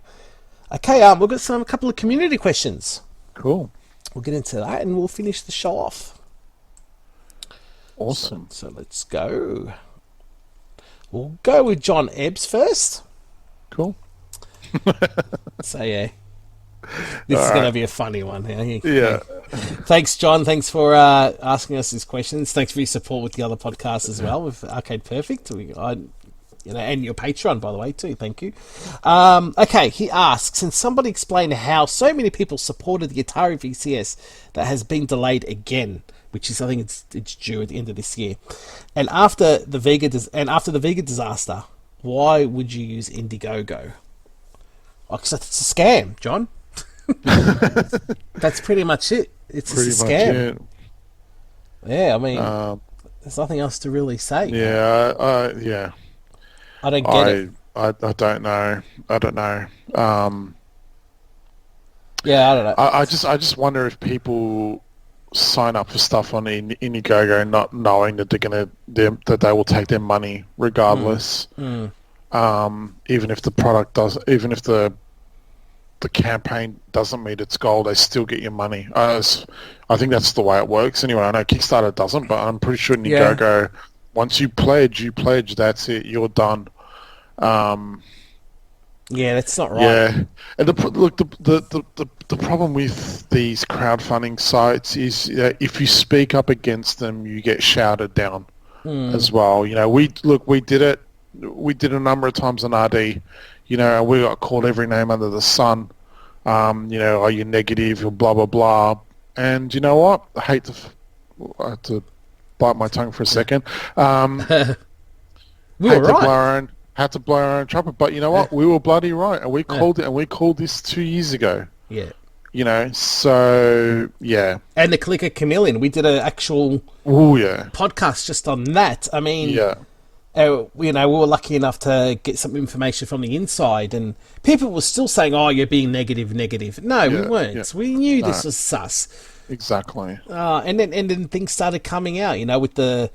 okay, we've got a couple of community questions. Cool. We'll get into that, and we'll finish the show off. Awesome. So let's go. We'll go with John Ebbs first. Cool. So yeah. This is going to be a funny one. Yeah. Thanks, John. Thanks for asking us these questions. Thanks for your support with the other podcasts as well, with Arcade Perfect. And your Patreon, by the way, too. Thank you. Okay, he asks, can somebody explain how so many people supported the Atari VCS that has been delayed again, which is, I think it's due at the end of this year. And after the Vega disaster, why would you use Indiegogo? Because it's a scam, John. That's pretty much it. It's a scam. Yeah, I mean, there's nothing else to really say. Yeah. I don't get it. I don't know. Yeah, I don't know. I just wonder if people sign up for stuff on Indiegogo not knowing that that they will take their money regardless. Even if the campaign doesn't meet its goal, they still get your money. I think that's the way it works. Anyway, I know Kickstarter doesn't, but I'm pretty sure Indiegogo, once you pledge, that's it. You're done. Yeah, that's not right. Yeah, and the problem with these crowdfunding sites is that if you speak up against them, you get shouted down as well. We did it. We did a number of times on RD. And we got called every name under the sun. Are you negative or blah blah blah? And you know what? I had to bite my tongue for a second. We were right. Had to blow our own trumpet, but you know what? We were bloody right, and we called it, and we called this 2 years ago. Yeah. So yeah. And the Clicker Chameleon, we did an actual podcast just on that. I mean, we were lucky enough to get some information from the inside, and people were still saying, "Oh, you're being negative." No, we weren't. Yeah. We knew this was sus. Exactly. And then things started coming out. With the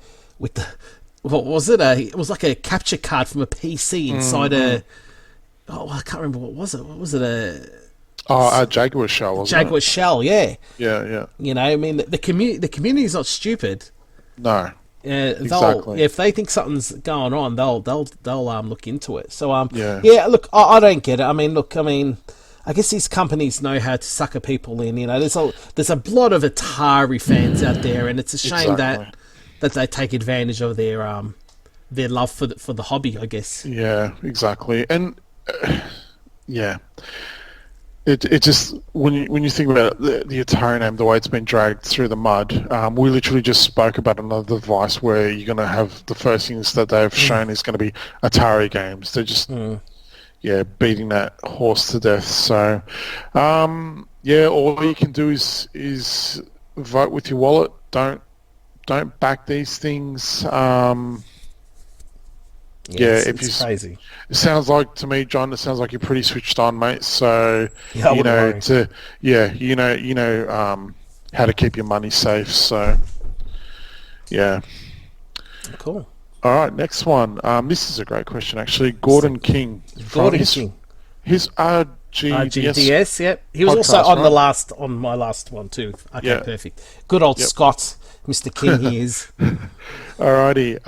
what was it? It was like a capture card from a PC inside I can't remember what was it. What was it? A Jaguar shell. Wasn't Jaguar shell. Yeah. Yeah. I mean, the community is not stupid. No. Exactly. If they think something's going on, they'll look into it. So look, I don't get it. I guess these companies know how to sucker people in. There's a lot of Atari fans out there, and it's a shame that they take advantage of their love for the hobby, I guess. Yeah, exactly. And It just when you think about it, the Atari name, the way it's been dragged through the mud, we literally just spoke about another device where you're going to have the first things that they've shown is going to be Atari games. They're just beating that horse to death. So all you can do is vote with your wallet. Don't back these things. It's crazy. It sounds like to me, John. It sounds like you're pretty switched on, mate. So how to keep your money safe. So cool. All right, next one. This is a great question, actually. Gordon King. His RGDS. Yep. He was also on my last one too. Okay, perfect. Good old Scott, Mr. King. He is. Alrighty.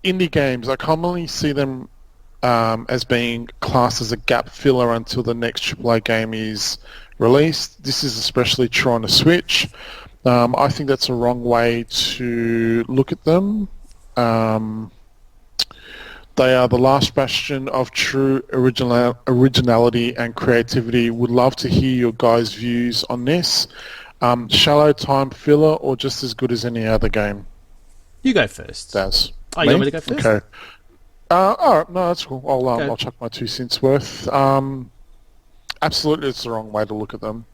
Indie games. I commonly see them as being classed as a gap filler until the next AAA game is released. This is especially true on the Switch. I think that's a wrong way to look at them. They are the last bastion of true originality and creativity. Would love to hear your guys' views on this. Shallow time filler or just as good as any other game? You go first. Daz. Oh, you want me to go first? Okay. All right, no, that's cool. I'll chuck my 2 cents worth. Absolutely, it's the wrong way to look at them.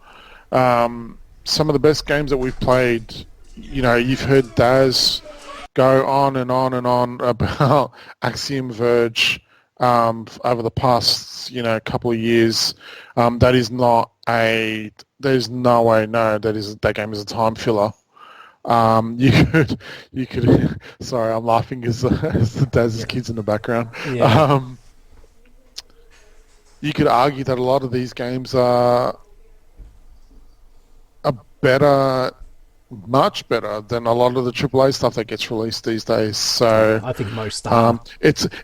Some of the best games that we've played, you've heard Daz go on and on and on about Axiom Verge over the past, couple of years. There's no way, that game is a time filler. You could. Sorry, I'm laughing as the Daz's kids in the background. Yeah. You could argue that a lot of these games are better, much better than a lot of the AAA stuff that gets released these days. So I think most are.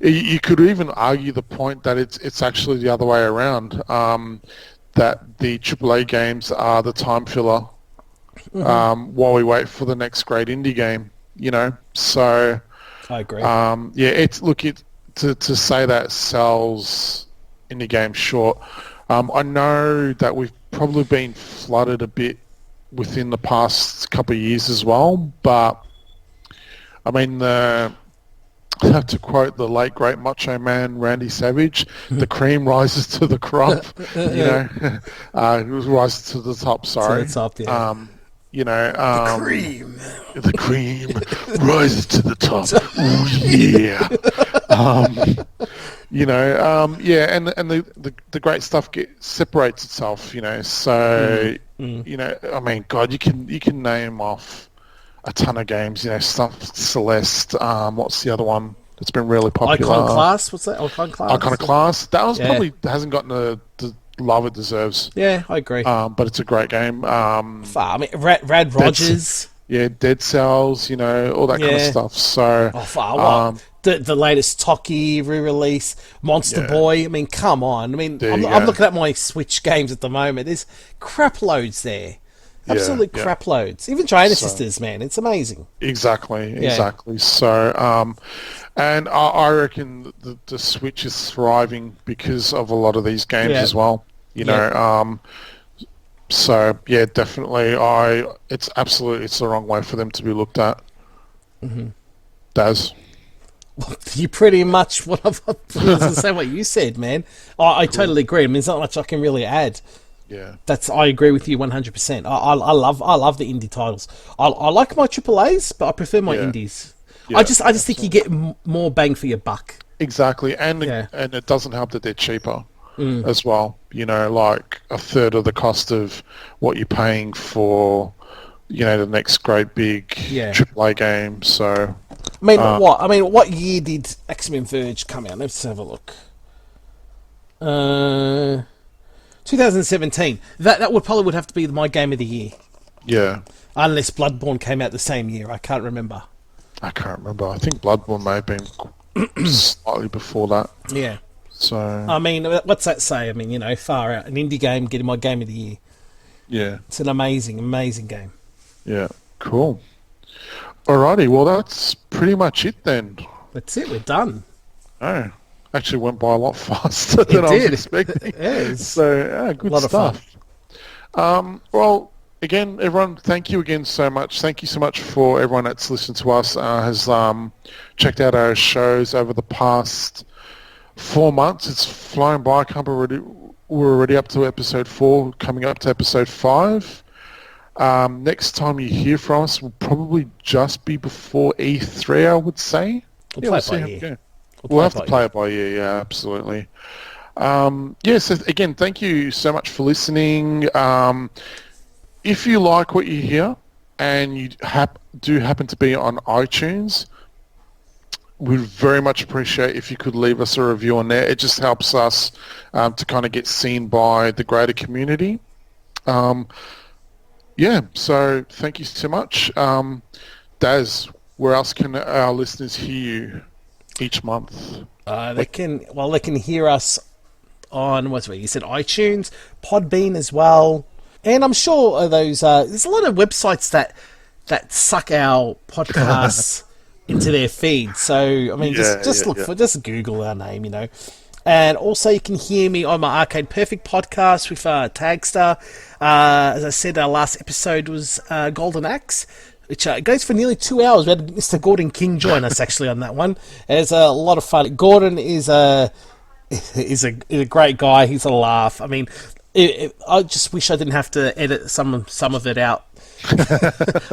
You could even argue the point that it's actually the other way around. That the AAA games are the time filler. While we wait for the next great indie game, So I agree. To say that sells indie games short. I know that we've probably been flooded a bit within the past couple of years as well, but I mean, to quote the late great Macho Man Randy Savage, the cream rises to the crop. It rises to the top. Sorry, to the top, yeah. The cream rises to the top. Ooh, yeah. And the great stuff separates itself. So I mean, God, you can name off a ton of games. Stuff Celeste. What's the other one that's been really popular? Iconoclast. What's that? Iconoclast. That one probably hasn't gotten the love it deserves. Yeah, I agree. But it's a great game. I mean, Rad Rogers. Dead Cells, all that kind of stuff. So, the latest Toki re-release, Monster Boy. I mean, come on. I mean, I'm looking at my Switch games at the moment. There's crap loads there. Absolute crap loads. Even Giant Sisters, man. It's amazing. Exactly. So, and I reckon the Switch is thriving because of a lot of these games as well. So yeah, definitely. It's the wrong way for them to be looked at. Daz. You pretty much what I was going to say. What you said, man. I totally agree. I mean, there's not much I can really add. Yeah. I agree with you 100%. I love the indie titles. I like my AAAs, but I prefer my indies. Yeah, I just think you get more bang for your buck. Exactly, and it doesn't help that they're cheaper as well. Like a third of the cost of what you're paying for, the next great big AAA game. So, what year did X-Men Verge come out? Let's have a look. 2017. That would have to be my game of the year. Yeah. Unless Bloodborne came out the same year, I can't remember. I think Bloodborne may have been slightly before that. Yeah. So I mean, what's that say? I mean, far out. An indie game getting my game of the year. Yeah. It's an amazing, amazing game. Yeah. Cool. Alrighty. Well, that's pretty much it then. That's it. We're done. Oh, actually went by a lot faster than I was expecting. So good lot stuff. Of fun. Well. Again, everyone, thank you again so much. Thank you so much for everyone that's listened to us, has checked out our shows over the past 4 months. It's flown by. I can't believe we're already up to episode 4, coming up to episode 5. Next time you hear from us will probably just be before E3, I would say. We'll have to play it by ear, yeah, absolutely. So again, thank you so much for listening. If you like what you hear and you do happen to be on iTunes, we'd very much appreciate if you could leave us a review on there. It just helps us to kind of get seen by the greater community. So thank you so much. Daz, where else can our listeners hear you each month? They can hear us on, you said iTunes, Podbean as well. And I'm sure those there's a lot of websites that suck our podcasts into their feed. So I mean, just Google our name, And also you can hear me on my Arcade Perfect podcast with Tagstar. As I said, our last episode was Golden Axe. which goes for nearly 2 hours. We had Mr. Gordon King join us actually on that one. It's a lot of fun. Gordon is a great guy. He's a laugh. I mean, I just wish I didn't have to edit some of it out.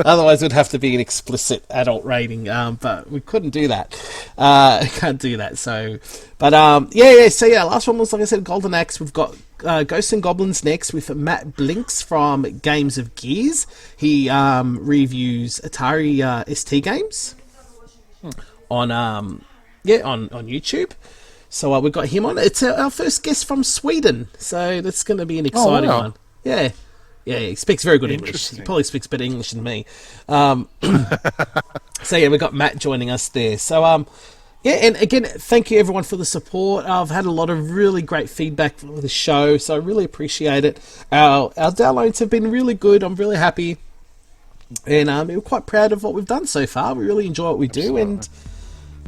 Otherwise, it would have to be an explicit adult rating. But we couldn't do that. Can't do that. So, but yeah. So yeah, last one was, like I said, Golden Axe. We've got Ghosts and Goblins next with Matt Blinks from Games of Gears. He reviews Atari ST games on YouTube. So we've got him on. It's our first guest from Sweden, so that's going to be an exciting one. Yeah, he speaks very good English. He probably speaks better English than me. So yeah, we've got Matt joining us there. So yeah, and again, thank you everyone for the support. I've had a lot of really great feedback for the show, so I really appreciate it. Our downloads have been really good. I'm really happy, and we're quite proud of what we've done so far. We really enjoy what we do, and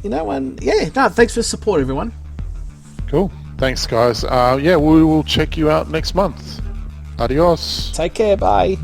thanks for the support, everyone. Cool. Thanks, guys. We will check you out next month. Adios. Take care. Bye.